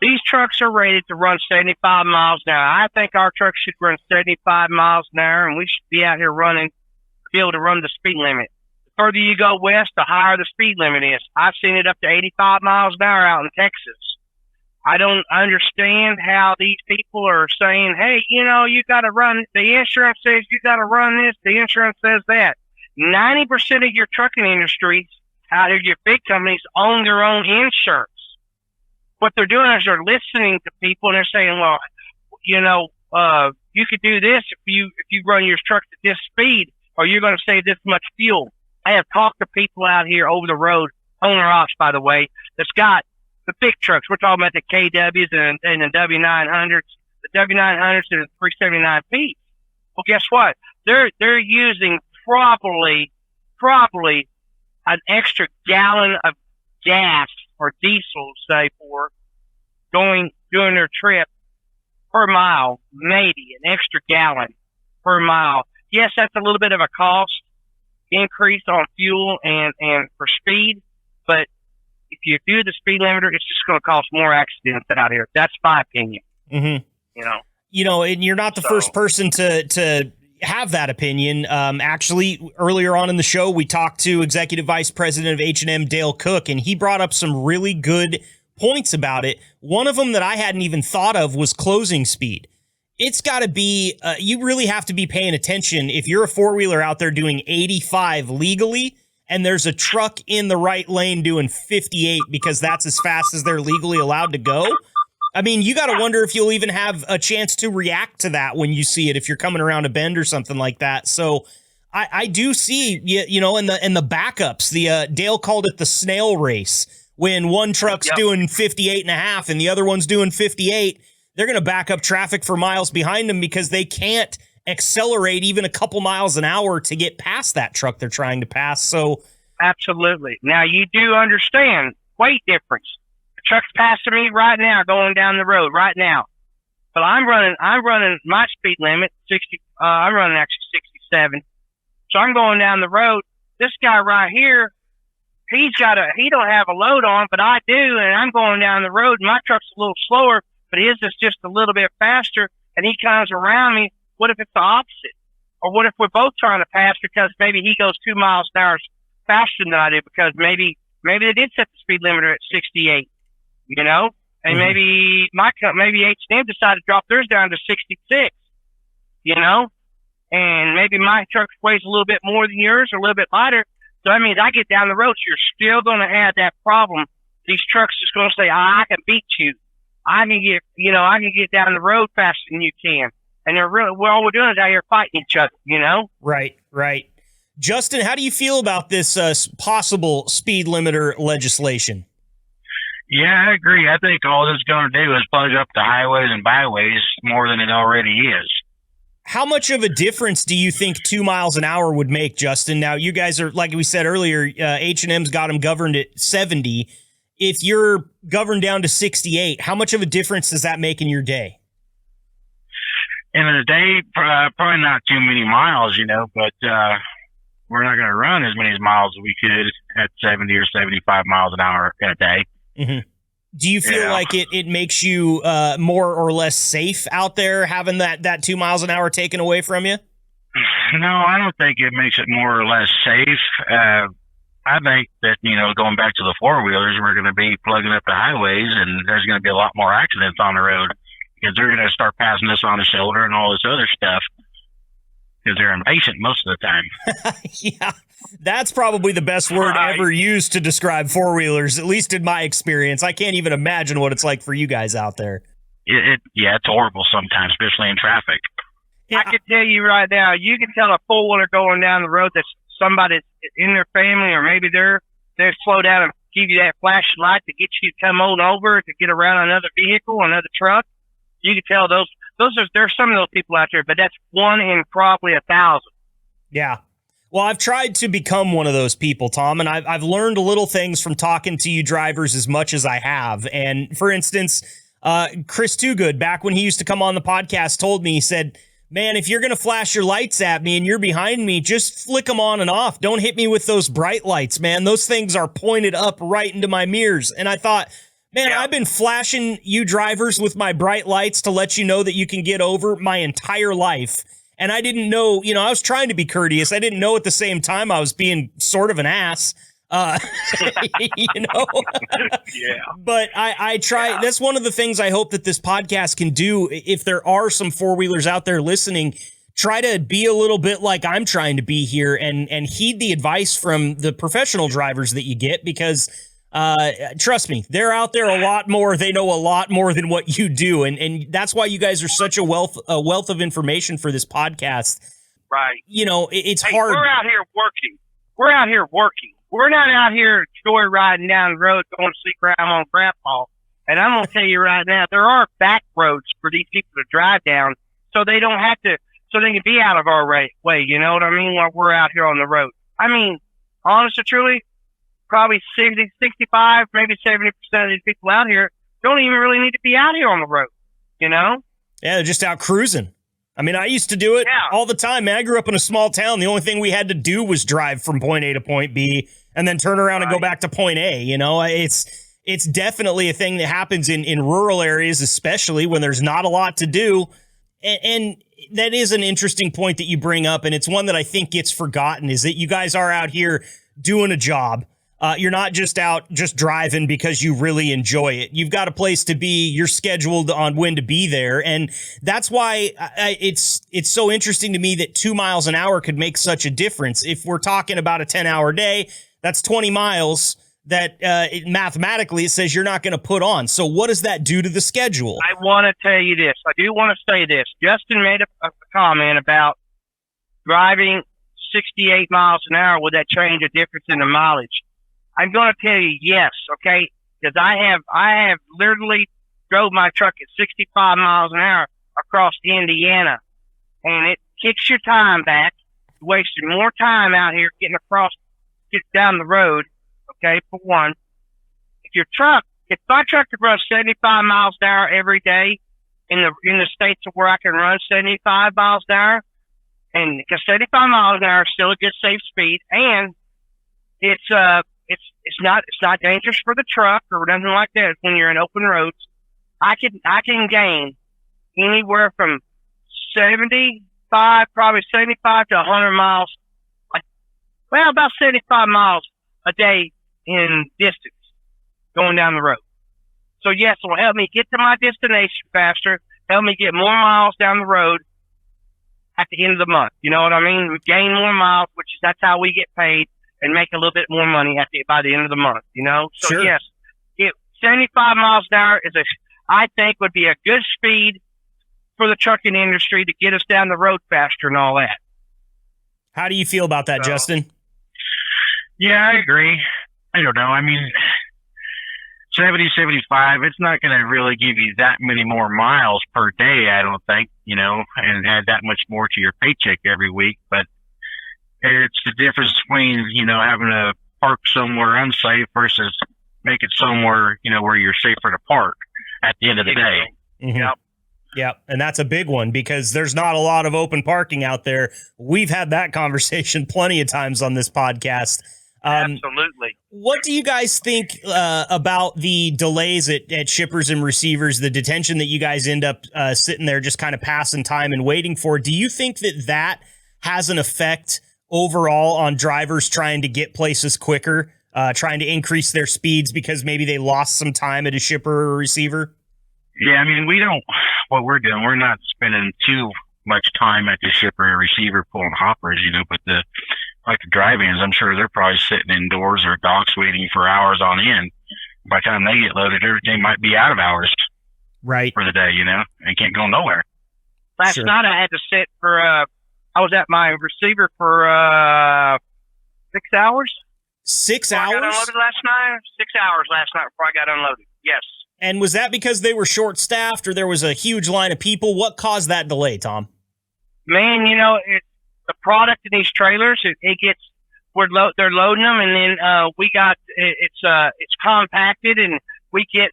these trucks are rated to run 75 miles an hour. I think our trucks should run 75 miles an hour, and we should be out here be able to run the speed limit. The further you go west, the higher the speed limit is. I've seen it up to 85 miles an hour out in Texas. I don't understand how these people are saying, hey, you got to run, the insurance says you got to run this, the insurance says that. 90% of your trucking industry out here, your big companies, own their own insurance. What they're doing is they're listening to people, and they're saying, well, you could do this if you run your trucks at this speed, or you're going to save this much fuel. I have talked to people out here over the road, owner ops, by the way, that's got the big trucks. We're talking about the KWs and the W900s, the W900s and the 379Ps. Well, guess what? They're using probably an extra gallon of gas or diesel, say, for doing their trip per mile, maybe an extra gallon per mile. Yes, that's a little bit of a cost increase on fuel and for speed, but if you do the speed limiter, it's just going to cause more accidents out here. That's my opinion. Mm-hmm. And you're not the first person to have that opinion. Actually, earlier on in the show, we talked to Executive Vice President of H&M, Dale Cook, and he brought up some really good points about it. One of them that I hadn't even thought of was closing speed. It's got to be, you really have to be paying attention. If you're a four-wheeler out there doing 85 legally, and there's a truck in the right lane doing 58 because that's as fast as they're legally allowed to go, I mean, you got to wonder if you'll even have a chance to react to that when you see it, if you're coming around a bend or something like that. So I do see, in the backups, Dale called it the snail race. When one truck's doing 58 and a half and the other one's doing 58, they're going to back up traffic for miles behind them because they can't accelerate even a couple miles an hour to get past that truck they're trying to pass. So absolutely. Now you do understand weight difference. The truck's passing me right now, going down the road right now. But I'm running my speed limit 60. I'm running actually 67. So I'm going down the road. This guy right here, he don't have a load on, but I do, and I'm going down the road. My truck's a little slower, but his is just a little bit faster, and he comes around me. What if it's the opposite? Or what if we're both trying to pass because maybe he goes 2 miles an hour faster than I do because maybe they did set the speed limiter at 68, and maybe H&M decided to drop theirs down to 66, and maybe my truck weighs a little bit more than yours or a little bit lighter. So that means I get down the road, so you're still going to have that problem. These trucks just going to say, I can beat you. I can get down the road faster than you can. And all we're doing is out here fighting each other, Right. Justin, how do you feel about this possible speed limiter legislation? Yeah, I agree. I think all this is going to do is plug up the highways and byways more than it already is. How much of a difference do you think 2 miles an hour would make, Justin? Now, you guys are, like we said earlier, H&M's got them governed at 70. If you're governed down to 68, how much of a difference does that make in your day? In a day, probably not too many miles, but we're not going to run as many miles as we could at 70 or 75 miles an hour in a day. Mm-hmm. Do you feel like it makes you more or less safe out there having that 2 miles an hour taken away from you? No, I don't think it makes it more or less safe. I think that, going back to the four-wheelers, we're going to be plugging up the highways, and there's going to be a lot more accidents on the road because they're going to start passing us on the shoulder and all this other stuff because they're impatient most of the time. Yeah, that's probably the best word ever used to describe four-wheelers, at least in my experience. I can't even imagine what it's like for you guys out there. Yeah, it's horrible sometimes, especially in traffic. Yeah. I can tell you right now, you can tell a four-wheeler going down the road that's somebody in their family, or maybe they're slow down and give you that flashlight to get you to come on over to get around another vehicle, another truck. You can tell there's some of those people out there, but that's one in probably 1,000. Yeah. Well, I've tried to become one of those people, Tom, and I've learned little things from talking to you drivers as much as I have. And for instance, Chris Toogood, back when he used to come on the podcast, told me, he said, man, if you're going to flash your lights at me and you're behind me, just flick them on and off. Don't hit me with those bright lights, man. Those things are pointed up right into my mirrors. And I thought, man, I've been flashing you drivers with my bright lights to let you know that you can get over my entire life. And I didn't know, I was trying to be courteous. I didn't know at the same time I was being sort of an ass. Yeah. But I try. Yeah. That's one of the things I hope that this podcast can do. If there are some four-wheelers out there listening, try to be a little bit like I'm trying to be here and heed the advice from the professional drivers that you get, because trust me, they're out there a lot more. They know a lot more than what you do. And that's why you guys are such a wealth of information for this podcast. Right. It's hard. We're out here working. We're not out here joyriding down the road going to sleep around on Grandpa. And I'm going to tell you right now, there are back roads for these people to drive down so they don't have to, so they can be out of our way, you know what I mean, while we're out here on the road. I mean, honestly, truly, probably 60, 65, maybe 70% of these people out here don't even really need to be out here on the road, Yeah, they're just out cruising. I mean, I used to do it all the time, man. I grew up in a small town. The only thing we had to do was drive from point A to point B and then turn around and go back to point A. It's definitely a thing that happens in rural areas, especially when there's not a lot to do. And that is an interesting point that you bring up, and it's one that I think gets forgotten, is that you guys are out here doing a job. You're not just out just driving because you really enjoy it. You've got a place to be. You're scheduled on when to be there. And that's why it's so interesting to me that 2 miles an hour could make such a difference. If we're talking about a 10-hour day, that's 20 miles that mathematically it says you're not going to put on. So what does that do to the schedule? I want to tell you this. I do want to say this. Justin made a comment about driving 68 miles an hour. Would that change a difference in the mileage? I'm going to tell you yes, okay? Because I have literally drove my truck at 65 miles an hour across Indiana, and it kicks your time back. You're wasting more time out here getting down the road, okay, for one. If my truck could run 75 miles an hour every day in the states where I can run 75 miles an hour, and because 75 miles an hour is still a good safe speed, and it's not dangerous for the truck or nothing like that when you're in open roads. I can gain anywhere from 75 to 100 miles, about 75 miles a day in distance going down the road. So yes, it will help me get to my destination faster, help me get more miles down the road at the end of the month. You know what I mean? We gain more miles, that's how we get paid and make a little bit more money by the end of the month, So sure. Yes, 75 miles an hour I think would be a good speed for the trucking industry to get us down the road faster and all that. How do you feel about that, Justin? Yeah, I agree. I don't know. I mean, 70, 75, it's not going to really give you that many more miles per day, I don't think, and add that much more to your paycheck every week. But it's the difference between, having to park somewhere unsafe versus make it somewhere, where you're safer to park at the end of the day. Mm-hmm. Yep. Yeah, and that's a big one because there's not a lot of open parking out there. We've had that conversation plenty of times on this podcast. Absolutely. What do you guys think about the delays at shippers and receivers, the detention that you guys end up sitting there just kind of passing time and waiting for? Do you think that has an effect overall on drivers trying to get places quicker, trying to increase their speeds because maybe they lost some time at a shipper or receiver? Yeah, I mean, what we're doing, we're not spending too much time at the shipper or receiver pulling hoppers, but the drive-ins, I'm sure they're probably sitting indoors or docks waiting for hours on end. By the time they get loaded, everything might be out of hours right for the day, and can't go nowhere. Last night I had to sit for, I was at my receiver for 6 hours. 6 I hours? got unloaded last night. 6 hours last night before I got unloaded. Yes. And was that because they were short-staffed or there was a huge line of people? What caused that delay, Tom? Man, the product in these trailers, it gets, they're loading them, and then it's compacted, and we get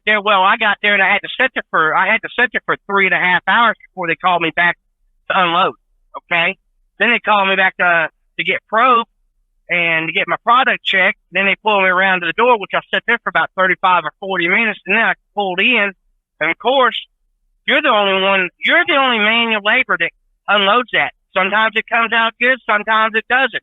there. Well, I got there and I had to sit there for 3.5 hours before they called me back to unload. Okay, then they called me back to get probed and to get my product checked. Then they pulled me around to the door, which I sat there for about 35 or 40 minutes, and then I pulled in. And of course, you're the only manual labor that unloads that. Sometimes it comes out good, sometimes it doesn't.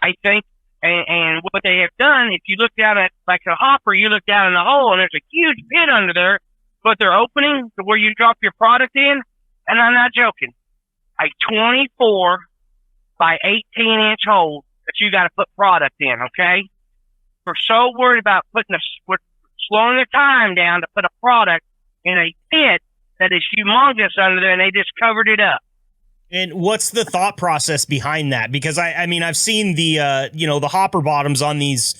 I think, and what they have done, if you look down at like a hopper, you look down in the hole, and there's a huge pit under there, but they're opening to where you drop your product in, and I'm not joking, a 24 by 18-inch hole that you got to put product in, okay? We're so worried about we're slowing the time down to put a product in a pit that is humongous under there, and they just covered it up. And what's the thought process behind that? Because I mean, I've seen the hopper bottoms on these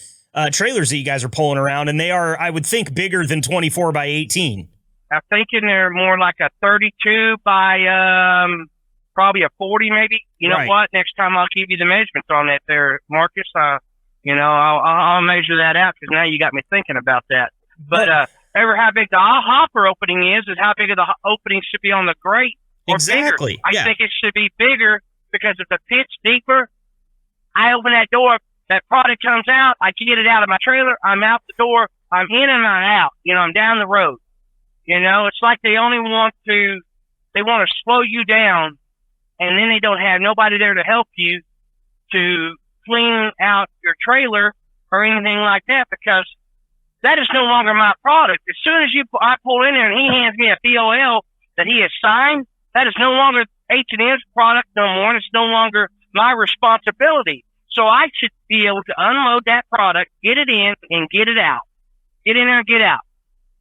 trailers that you guys are pulling around, and they are, I would think, bigger than 24 by 18. I'm thinking they're more like a 32 by probably a 40 maybe. You know what? Next time I'll give you the measurements on that there, Marcus. I'll measure that out because now you got me thinking about that. But ever how big the hopper opening is how big of the opening should be on the grate. Or exactly. Bigger. I think it should be bigger because if the pit's deeper, I open that door, that product comes out, I can get it out of my trailer, I'm out the door, I'm in and I'm out. I'm down the road. It's like they want to slow you down, and then they don't have nobody there to help you to clean out your trailer or anything like that, because that is no longer my product. As soon as I pull in there and he hands me a POL that he has signed, that is no longer H&M's product no more, and it's no longer my responsibility. So I should be able to unload that product, get it in, and get it out. Get in there and get out.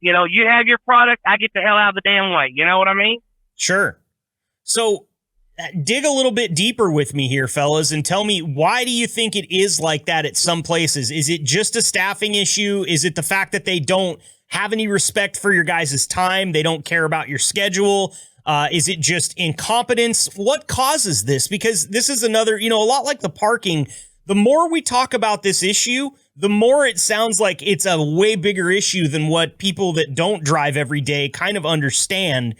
You have your product, I get the hell out of the damn way. You know what I mean? Sure. So dig a little bit deeper with me here, fellas, and tell me, why do you think it is like that at some places? Is it just a staffing issue? Is it the fact that they don't have any respect for your guys' time? They don't care about your schedule? Is it just incompetence? What causes this? Because this is another, a lot like the parking. The more we talk about this issue, the more it sounds like it's a way bigger issue than what people that don't drive every day kind of understand.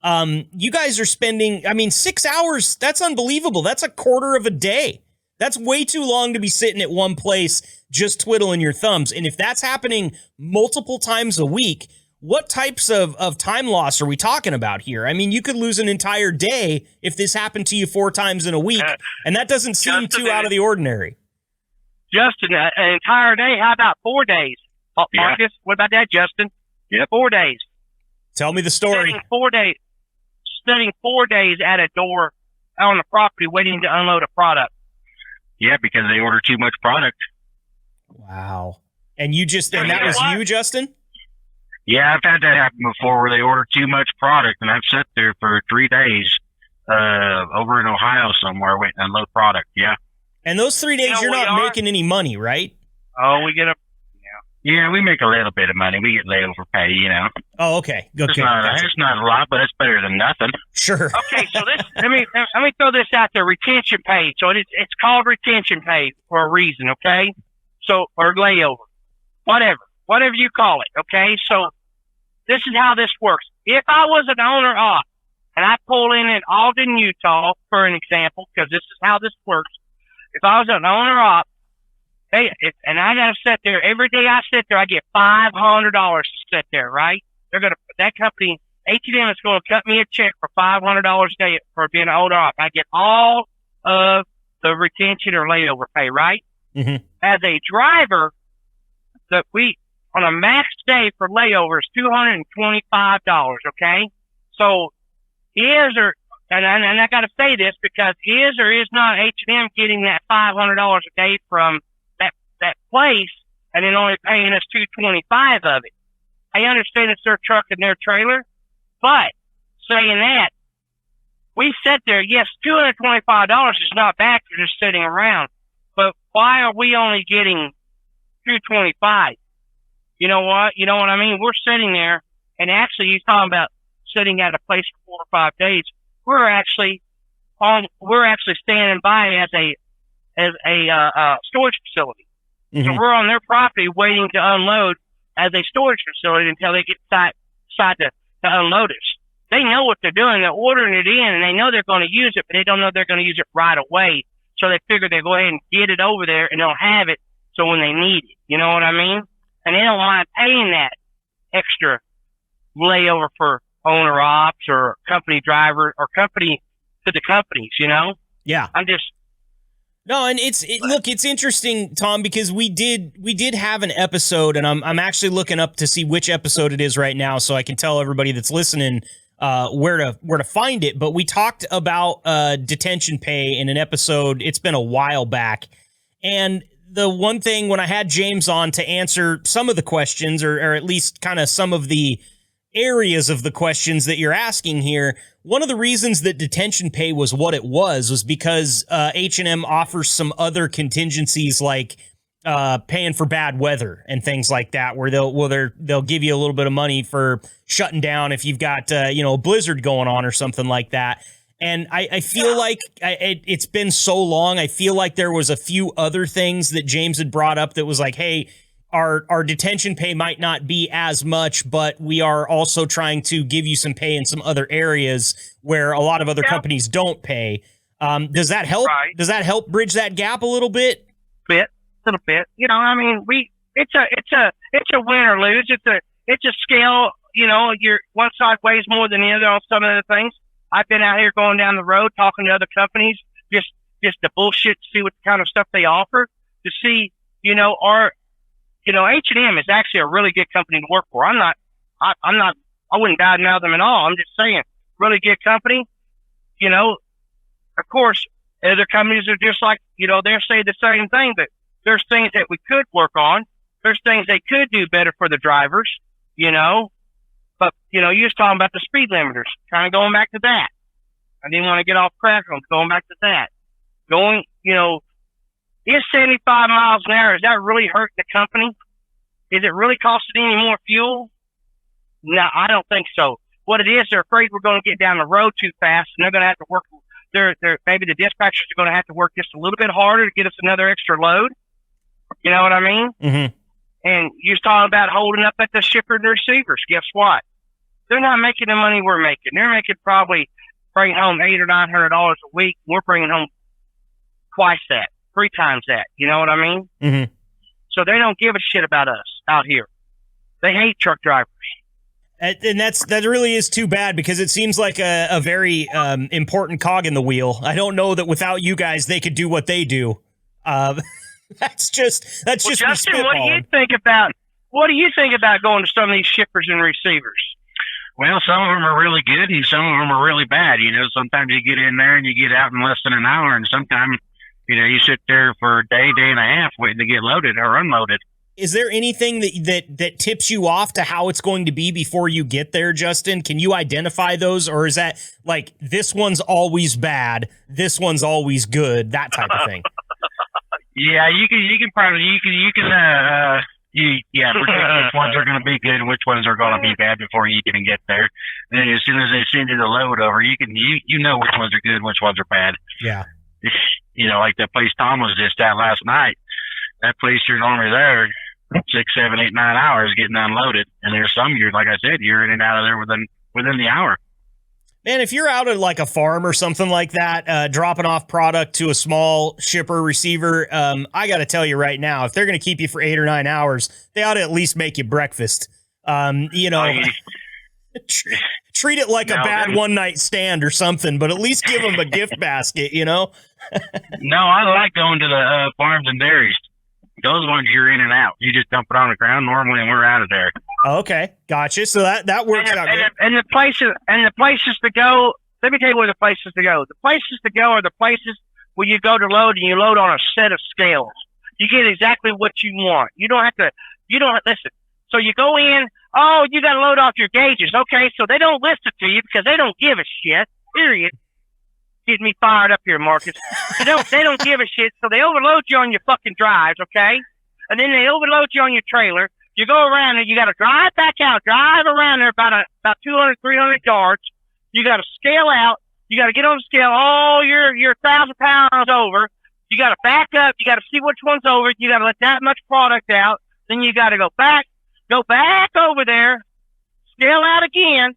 You guys are spending, 6 hours. That's unbelievable. That's a quarter of a day. That's way too long to be sitting at one place just twiddling your thumbs. And if that's happening multiple times a week, what types of time loss are we talking about here? You could lose an entire day if this happened to you 4 times in a week, and that doesn't seem too out of the ordinary. Justin, an entire day? How about 4 days? Marcus, what about that, Justin? Yep. 4 days. Tell me the story. Spending 4 days at a door on the property waiting to unload a product. Yeah, because they order too much product. Wow. And that was you, Justin? Yeah, I've had that happen before where they order too much product, and I've sat there for 3 days over in Ohio somewhere waiting to unload product, yeah. And those 3 days, you're not making any money, right? Oh, we get Yeah, we make a little bit of money. We get layover pay, you know. Oh, okay. Okay. It's not a lot, but it's better than nothing. Sure. Okay, so this let me throw this out there. Retention pay. So it's called retention pay for a reason. Okay. So or layover, whatever you call it. Okay. So this is how this works. If I was an owner op and I pull in Alden, Utah, for an example, because this is how this works. If I was an owner op, and I gotta sit there every day. I sit there. I get $500 to sit there. Right? That company H&M is going to cut me a check for $500 a day for being an owner op. I get all of the retention or layover pay. Right? Mm-hmm. As a driver, on a max day for layovers, $225. Okay, so and I got to say this because is or is not H&M getting that $500 a day from that place and then only paying us $225 of it? I understand it's their truck and their trailer, but saying that, we sit there. Yes, $225 is not bad for just sitting around, but why are we only getting $225? You know what? You know what I mean? We're sitting there, and actually, you're talking about sitting at a place for 4 or 5 days. We're actually standing by as a storage facility. Mm-hmm. So we're on their property waiting to unload as a storage facility until they decide to unload us. They know what they're doing. They're ordering it in, and they know they're going to use it, but they don't know they're going to use it right away. So they figure they go ahead and get it over there, and they'll have it so when they need it. You know what I mean? And they don't mind paying that extra layover for owner ops or company driver or company to the companies, you know? Yeah. No, and it's interesting, Tom, because we did have an episode, and I'm actually looking up to see which episode it is right now, so I can tell everybody that's listening where to find it. But we talked about detention pay in an episode. It's been a while back, and the one thing when I had James on to answer some of the questions, or at least kind of some of the areas of the questions that you're asking here, one of the reasons that detention pay was what it was because H&M offers some other contingencies like paying for bad weather and things like that, where they'll give you a little bit of money for shutting down if you've got a blizzard going on or something like that. And I feel like it's been so long. I feel like there was a few other things that James had brought up that was like, hey, our detention pay might not be as much, but we are also trying to give you some pay in some other areas where a lot of other companies don't pay. Does that help? Right. Does that help bridge that gap a little bit? A little bit. You know, I mean, it's a win or lose. It's a scale. You know, your one side weighs more than the other on some of the things. I've been out here going down the road talking to other companies, just the bullshit to see what kind of stuff they offer, to see, H&M is actually a really good company to work for. I wouldn't badmouth them at all. I'm just saying, really good company. You know, of course, other companies are just like, they're saying the same thing, but there's things that we could work on. There's things they could do better for the drivers, But, you was talking about the speed limiters, kind of going back to that. I didn't want to get off track on going back to that. Is 75 miles an hour, is that really hurting the company? Is it really costing any more fuel? No, I don't think so. What it is, they're afraid we're going to get down the road too fast, and they're going to have to work. Maybe the dispatchers are going to have to work just a little bit harder to get us another extra load. You know what I mean? Mm-hmm. And you're talking about holding up at the shipper and the receivers. Guess what? They're not making the money we're making. They're making probably bringing home $800 or $900 a week. We're bringing home twice that, 3 times that. You know what I mean? Mm-hmm. So they don't give a shit about us out here. They hate truck drivers. And that really is too bad, because it seems like a very important cog in the wheel. I don't know that without you guys they could do what they do. That's just Justin, what do you think about going to some of these shippers and receivers? Well, some of them are really good and some of them are really bad. Sometimes you get in there and you get out in less than an hour, and sometimes, you sit there for a day and a half waiting to get loaded or unloaded. Is there anything that tips you off to how it's going to be before you get there, Justin? Can you identify those, or is that like this one's always bad, this one's always good, that type of thing? Yeah, you can predict which ones are going to be good and which ones are going to be bad before you even get there. And then as soon as they send you the load over, you know which ones are good and which ones are bad. Yeah. Like that place Tom was just at last night. That place you're normally there 6, 7, 8, 9 hours getting unloaded, and there's some you're like I said, you're in and out of there within the hour. Man, if you're out at like a farm or something like that, dropping off product to a small shipper receiver, I got to tell you right now, if they're going to keep you for 8 or 9 hours, they ought to at least make you breakfast. Treat it like a bad one night stand or something, but at least give them a gift basket, No, I like going to the farms and dairies. Those ones you're in and out. You just dump it on the ground normally, and we're out of there. Okay, gotcha. So that works out good. And the places to go. Let me tell you where the places to go. The places to go are the places where you go to load and you load on a set of scales. You get exactly what you want. You don't listen. So you go in. Oh, you got to load off your gauges. Okay, so they don't list it to you because they don't give a shit. Period. Getting me fired up here, Marcus. They don't give a shit, so they overload you on your fucking drives, okay? And then they overload you on your trailer. You go around and you got to drive back out, drive around there about 200, 300 yards. You got to scale out. You got to get on the scale. Oh, you're 1,000 pounds over. You got to back up. You got to see which one's over. You got to let that much product out. Then you got to go back over there, scale out again.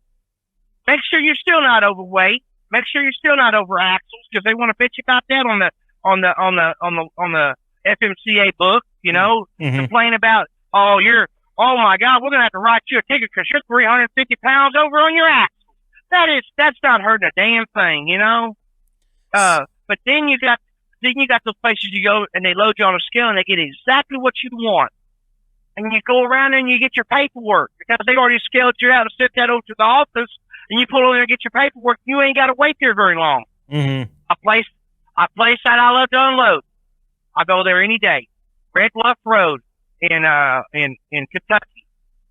Make sure you're still not overweight. Make sure you're still not over axles because they want to bitch about that on the FMCA book. Complain about oh my God, we're gonna have to write you a ticket because you're 350 pounds over on your axles. That's not hurting a damn thing, But then you got those places you go and they load you on a scale and they get exactly what you want, and you go around and you get your paperwork because they already scaled you out and sent that over to the office. And you pull over there and get your paperwork. You ain't got to wait there very long. Mm-hmm. A place that I love to unload. I go there any day. Red Bluff Road in Kentucky.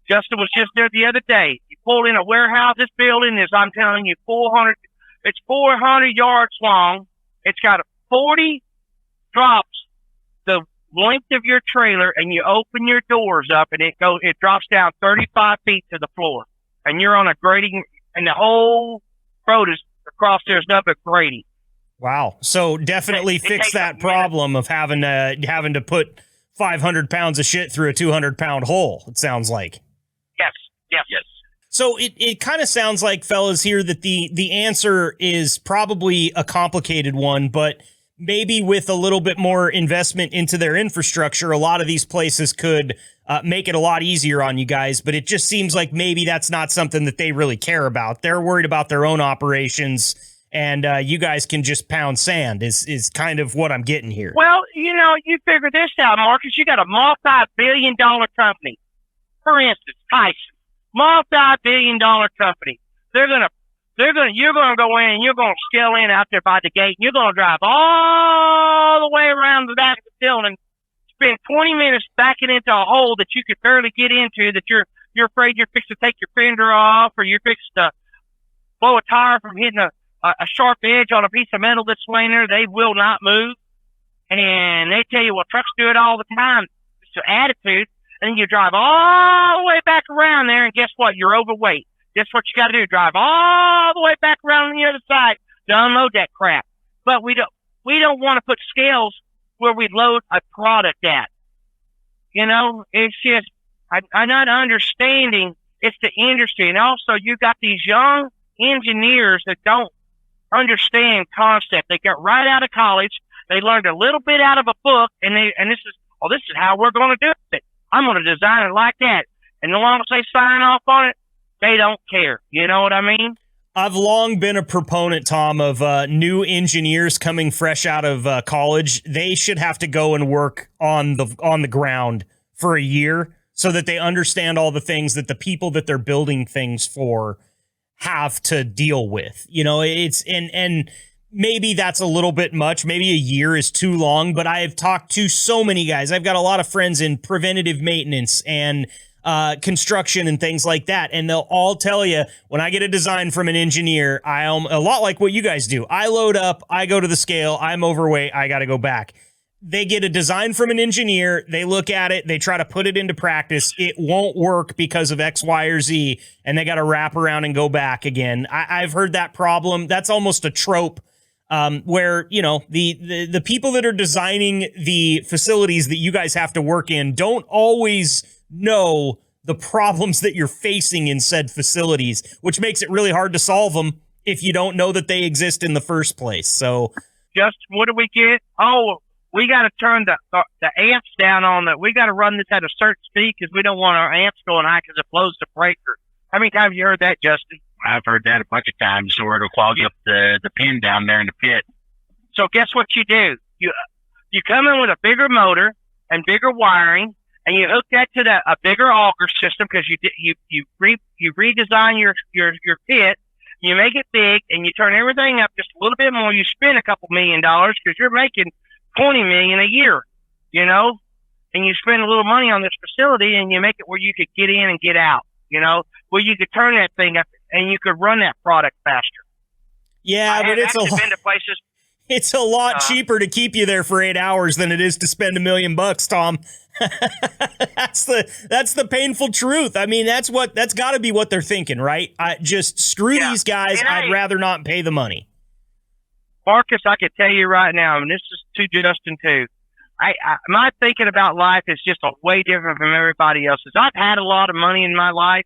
Justin was just there the other day. You pull in a warehouse. This building is, I'm telling you, 400. It's 400 yards long. It's got 40 drops the length of your trailer, and you open your doors up, and it drops down 35 feet to the floor, and you're on a grading. And the whole road is across there's nothing but grading. Wow. So definitely fix that problem of having to put 500 pounds of shit through a 200-pound hole, it sounds like. Yes. So it kind of sounds like, fellas, here that the answer is probably a complicated one, but maybe with a little bit more investment into their infrastructure, a lot of these places could make it a lot easier on you guys, but it just seems like maybe that's not something that they really care about. They're worried about their own operations, and you guys can just pound sand is kind of what I'm getting here. Well, you figure this out, Marcus. You got a multi-billion-dollar company. For instance, Tyson, multi-billion-dollar company. You're gonna go in and you're gonna scale in out there by the gate, and you're gonna drive all the way around the back of the building. Spend 20 minutes backing into a hole that you could barely get into, that you're afraid you're fixing to take your fender off, or you're fixing to blow a tire from hitting a sharp edge on a piece of metal that's laying there. They will not move. And they tell you, well, trucks do it all the time. It's an attitude. And then you drive all the way back around there, and guess what? You're overweight. Guess what you got to do? Drive all the way back around on the other side to unload that crap. But we don't want to put scales where we load a product at. It's just, I'm not understanding. It's the industry. And also you got these young engineers that don't understand concept. They got right out of college. They learned a little bit out of a book, and this is how we're going to do it. I'm going to design it like that. And as long as they sign off on it, they don't care. You know what I mean? I've long been a proponent, Tom, of new engineers coming fresh out of college. They should have to go and work on the ground for a year so that they understand all the things that the people that they're building things for have to deal with. It's and maybe that's a little bit much. Maybe a year is too long, but I have talked to so many guys. I've got a lot of friends in preventative maintenance and construction and things like that. And they'll all tell you, when I get a design from an engineer, I'm a lot like what you guys do. I load up, I go to the scale, I'm overweight, I got to go back. they get a design from an engineer, they look at it, they try to put it into practice. It won't work because of X, Y, or Z, and they got to wrap around and go back again. I've heard that problem. That's almost a trope where, you know, the people that are designing the facilities that you guys have to work in don't always know the problems that you're facing in said facilities, which makes it really hard to solve them if you don't know that they exist in the first place. So just what do we get? Oh, we got to turn the amps down on the. We got to run this at a certain speed because we don't want our amps going high because it blows the breaker. How many times have you heard that, Justin? I've heard that a bunch of times, or it'll clog up the pin down there in the pit. So guess what you do? You come in with a bigger motor and bigger wiring, and you hook that to a bigger auger system because you redesign your pit. You make it big, and you turn everything up just a little bit more. You spend a couple $1 million because you're making $20 million a year, you know, and you spend a little money on this facility, and you make it where you could get in and get out, you know, where you could turn that thing up and you could run that product faster. Yeah, but it's a lot cheaper to keep you there for 8 hours than it is to spend $1 million, Tom. That's the painful truth. I mean, that's got to be what they're thinking, right? Just screw these guys. I'd rather not pay the money. Marcus, I could tell you right now, and this is to Justin too. My thinking about life is just a way different from everybody else's. I've had a lot of money in my life,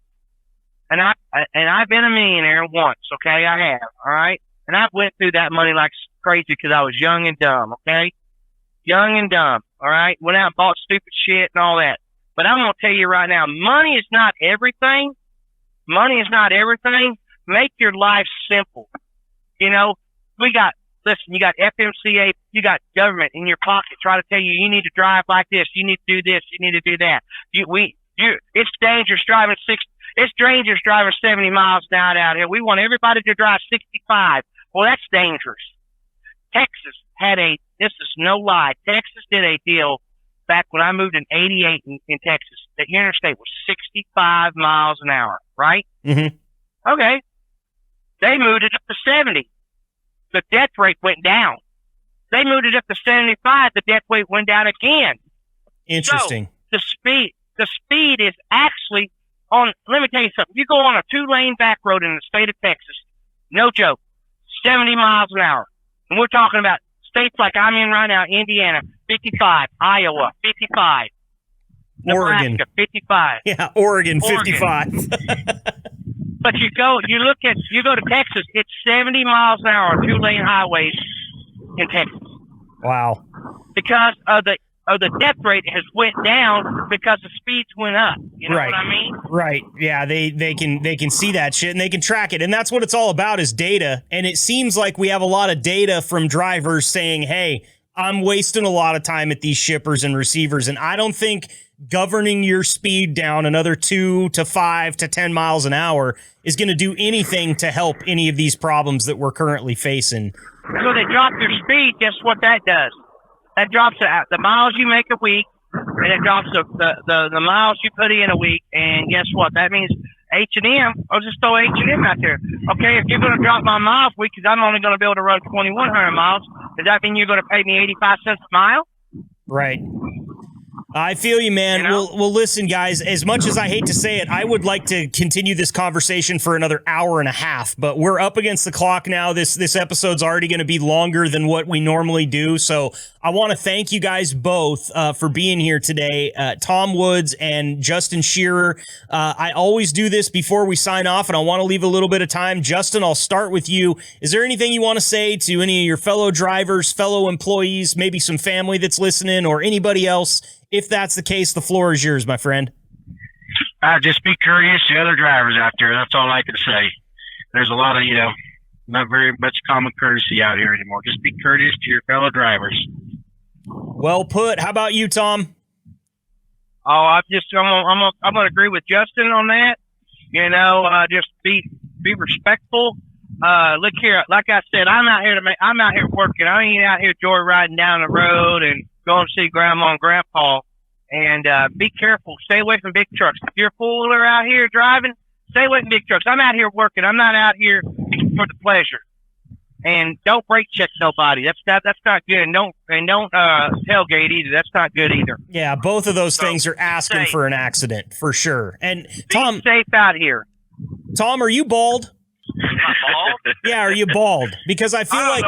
and I've been a millionaire once. Okay, I have. All right, and I've went through that money like crazy because I was young and dumb. Okay, young and dumb. All right, went out and bought stupid shit and all that. But I'm gonna tell you right now, money is not everything. Money is not everything. Make your life simple. You know, you got FMCSA, you got government in your pocket trying to tell you you need to drive like this, you need to do this, you need to do that. It's dangerous driving 70 miles an hour out here. We want everybody to drive 65. Well, that's dangerous. Texas this is no lie. Texas did a deal back when I moved in 88 in Texas. The interstate was 65 miles an hour, right? Mm-hmm. Okay. They moved it up to 70. The death rate went down. They moved it up to 75. The death rate went down again. Interesting. So the speed is actually on. Let me tell you something. You go on a 2-lane back road in the state of Texas, no joke, 70 miles an hour. And we're talking about states like I'm in right now, Indiana, 55, Iowa, 55, Oregon, Nebraska, 55. Yeah, Oregon. 55. But you go to Texas, it's 70 miles an hour on 2-lane highways in Texas. Wow. Because of the death rate has went down because the speeds went up. You know what I mean? Right. Yeah, they can see that shit and they can track it. And that's what it's all about is data. And it seems like we have a lot of data from drivers saying, hey, I'm wasting a lot of time at these shippers and receivers. And I don't think governing your speed down another 2 to 5 to 10 miles an hour is going to do anything to help any of these problems that we're currently facing. So they drop your speed. Guess what that does? That drops the miles you make a week, and it drops the miles you put in a week. And guess what? That means H&M. I'll just throw H&M out there. Okay, if you're going to drop my miles week because I'm only going to be able to run 2,100 miles, does that mean you're going to pay me 85 cents a mile? Right. I feel you, man. You know? Well, listen, guys, as much as I hate to say it, I would like to continue this conversation for another hour and a half, but we're up against the clock now. This episode's already going to be longer than what we normally do. So I want to thank you guys both for being here today, Tom Woods and Justin Shearer. I always do this before we sign off, and I want to leave a little bit of time. Justin, I'll start with you. Is there anything you want to say to any of your fellow drivers, fellow employees, maybe some family that's listening, or anybody else? If that's the case, the floor is yours, my friend. Just be courteous to other drivers out there. That's all I can say. There's a lot of, not very much common courtesy out here anymore. Just be courteous to your fellow drivers. Well put. How about you, Tom? Oh, I'm gonna agree with Justin on that. Just be respectful. Look here, like I said, I'm out here working. I ain't out here joyriding down the road and going to see Grandma and Grandpa. And be careful. Stay away from big trucks. If you're a fooler out here driving, stay away from big trucks. I'm out here working. I'm not out here for the pleasure. And don't brake check nobody. That's not good. And don't tailgate either. That's not good either. Yeah, both of those things are asking safe. for an accident for sure. And Be Tom, safe out here. Tom, are you bald? Bald? Yeah, are you bald? Because I feel like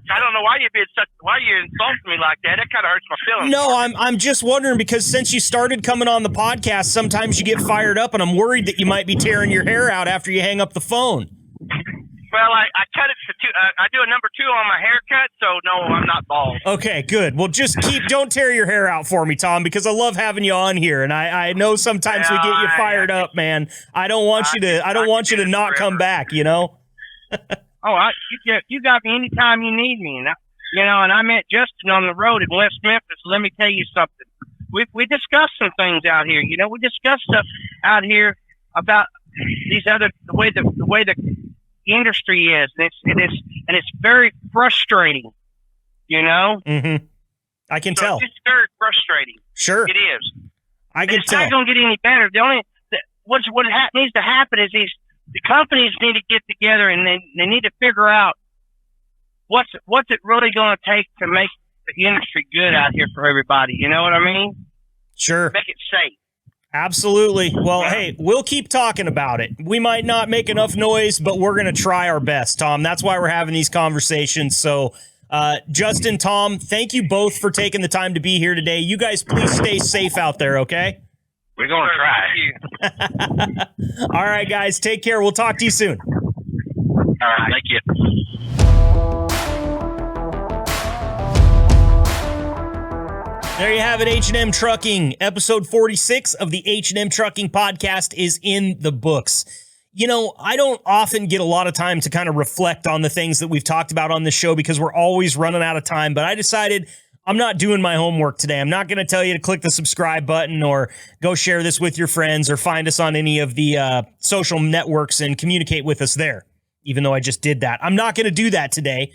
I don't know why you insulting me like that. That kind of hurts my feelings. No, I'm just wondering because since you started coming on the podcast, sometimes you get fired up, and I'm worried that you might be tearing your hair out after you hang up the phone. Well, I cut it to two. I do a number 2 on my haircut, so no, I'm not bald. Okay, good. Well, just don't tear your hair out for me, Tom, because I love having you on here, and I know sometimes we get you fired up, man. I don't want you to not come back, you know. You got me anytime you need me, and I met Justin on the road in West Memphis. Let me tell you something. We discussed some things out here. We discussed stuff out here about the way the industry is, and it's very frustrating. Mm-hmm. I can tell. It's very frustrating. Sure, it is. I can tell. It's not going to get any better. What needs to happen is the companies need to get together and they need to figure out what's it really going to take to make the industry good out here for everybody. You know what I mean? Sure. Make it safe. Absolutely. Well, hey, we'll keep talking about it. We might not make enough noise, but we're going to try our best, Tom. That's why we're having these conversations. So, Justin, Tom, thank you both for taking the time to be here today. You guys please stay safe out there, okay? We're going to try. All right, guys, take care. We'll talk to you soon. All right. Thank you. There you have it, H&M Trucking. Episode 46 of the H&M Trucking podcast is in the books. I don't often get a lot of time to kind of reflect on the things that we've talked about on this show because we're always running out of time, but I decided I'm not doing my homework today. I'm not going to tell you to click the subscribe button or go share this with your friends or find us on any of the social networks and communicate with us there, even though I just did that. I'm not going to do that today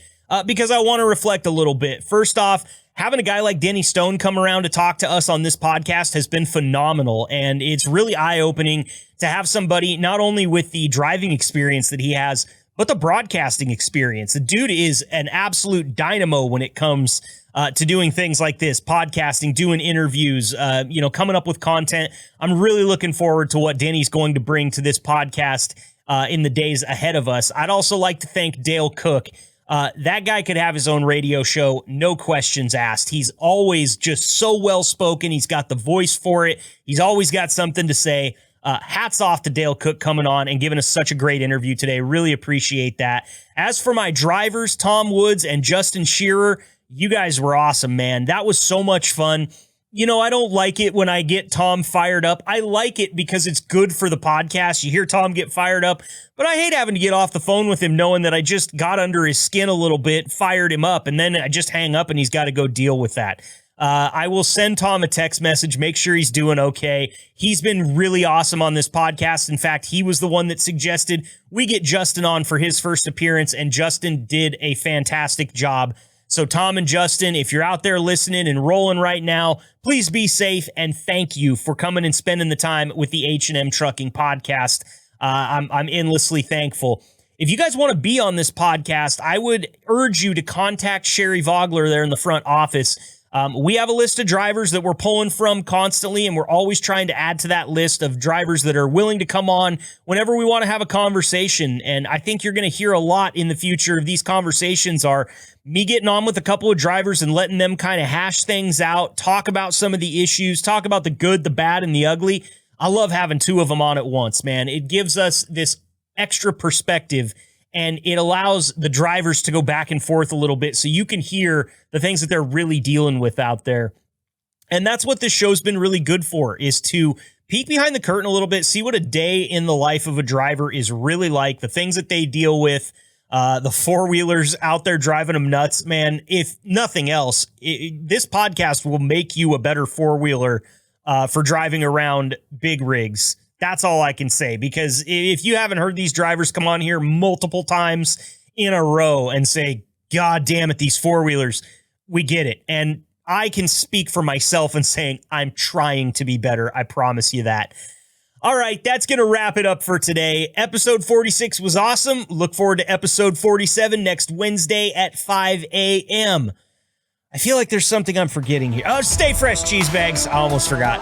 because I want to reflect a little bit. First off, having a guy like Denny Stone come around to talk to us on this podcast has been phenomenal, and it's really eye-opening to have somebody not only with the driving experience that he has, but the broadcasting experience. The dude is an absolute dynamo when it comes to doing things like this, podcasting, doing interviews, coming up with content. I'm really looking forward to what Denny's going to bring to this podcast in the days ahead of us. I'd also like to thank Dale Cook. That guy could have his own radio show, no questions asked. He's always just so well-spoken. He's got the voice for it. He's always got something to say. Hats off to Dale Cook coming on and giving us such a great interview today. Really appreciate that. As for my drivers, Tom Woods and Justin Shearer, you guys were awesome, man. That was so much fun. I don't like it when I get Tom fired up. I like it because it's good for the podcast. You hear Tom get fired up, but I hate having to get off the phone with him knowing that I just got under his skin a little bit, fired him up, and then I just hang up and he's got to go deal with that. I will send Tom a text message, make sure he's doing okay. He's been really awesome on this podcast. In fact, he was the one that suggested we get Justin on for his first appearance, and Justin did a fantastic job. So Tom and Justin, if you're out there listening and rolling right now, please be safe, and thank you for coming and spending the time with the H&M Trucking podcast. I'm endlessly thankful. If you guys want to be on this podcast, I would urge you to contact Sherry Vogler there in the front office. We have a list of drivers that we're pulling from constantly, and we're always trying to add to that list of drivers that are willing to come on whenever we want to have a conversation. And I think you're going to hear a lot in the future of these conversations are me getting on with a couple of drivers and letting them kind of hash things out, talk about some of the issues, talk about the good, the bad, and the ugly. I love having two of them on at once, man. It gives us this extra perspective, and it allows the drivers to go back and forth a little bit so you can hear the things that they're really dealing with out there. And that's what this show's been really good for, is to peek behind the curtain a little bit, see what a day in the life of a driver is really like, the things that they deal with, the four-wheelers out there driving them nuts. Man, if nothing else, this podcast will make you a better four-wheeler for driving around big rigs. That's all I can say, because if you haven't heard these drivers come on here multiple times in a row and say, God damn it, these four-wheelers, we get it. And I can speak for myself in saying I'm trying to be better. I promise you that. All right, that's going to wrap it up for today. Episode 46 was awesome. Look forward to episode 47 next Wednesday at 5 a.m. I feel like there's something I'm forgetting here. Oh, stay fresh, cheese bags. I almost forgot.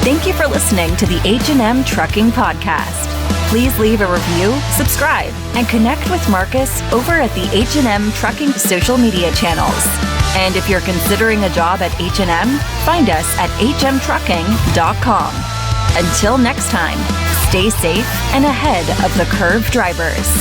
Thank you for listening to the H&M Trucking Podcast. Please leave a review, subscribe, and connect with Marcus over at the H&M Trucking social media channels. And if you're considering a job at H&M, find us at hmtrucking.com. Until next time, stay safe and ahead of the curve drivers.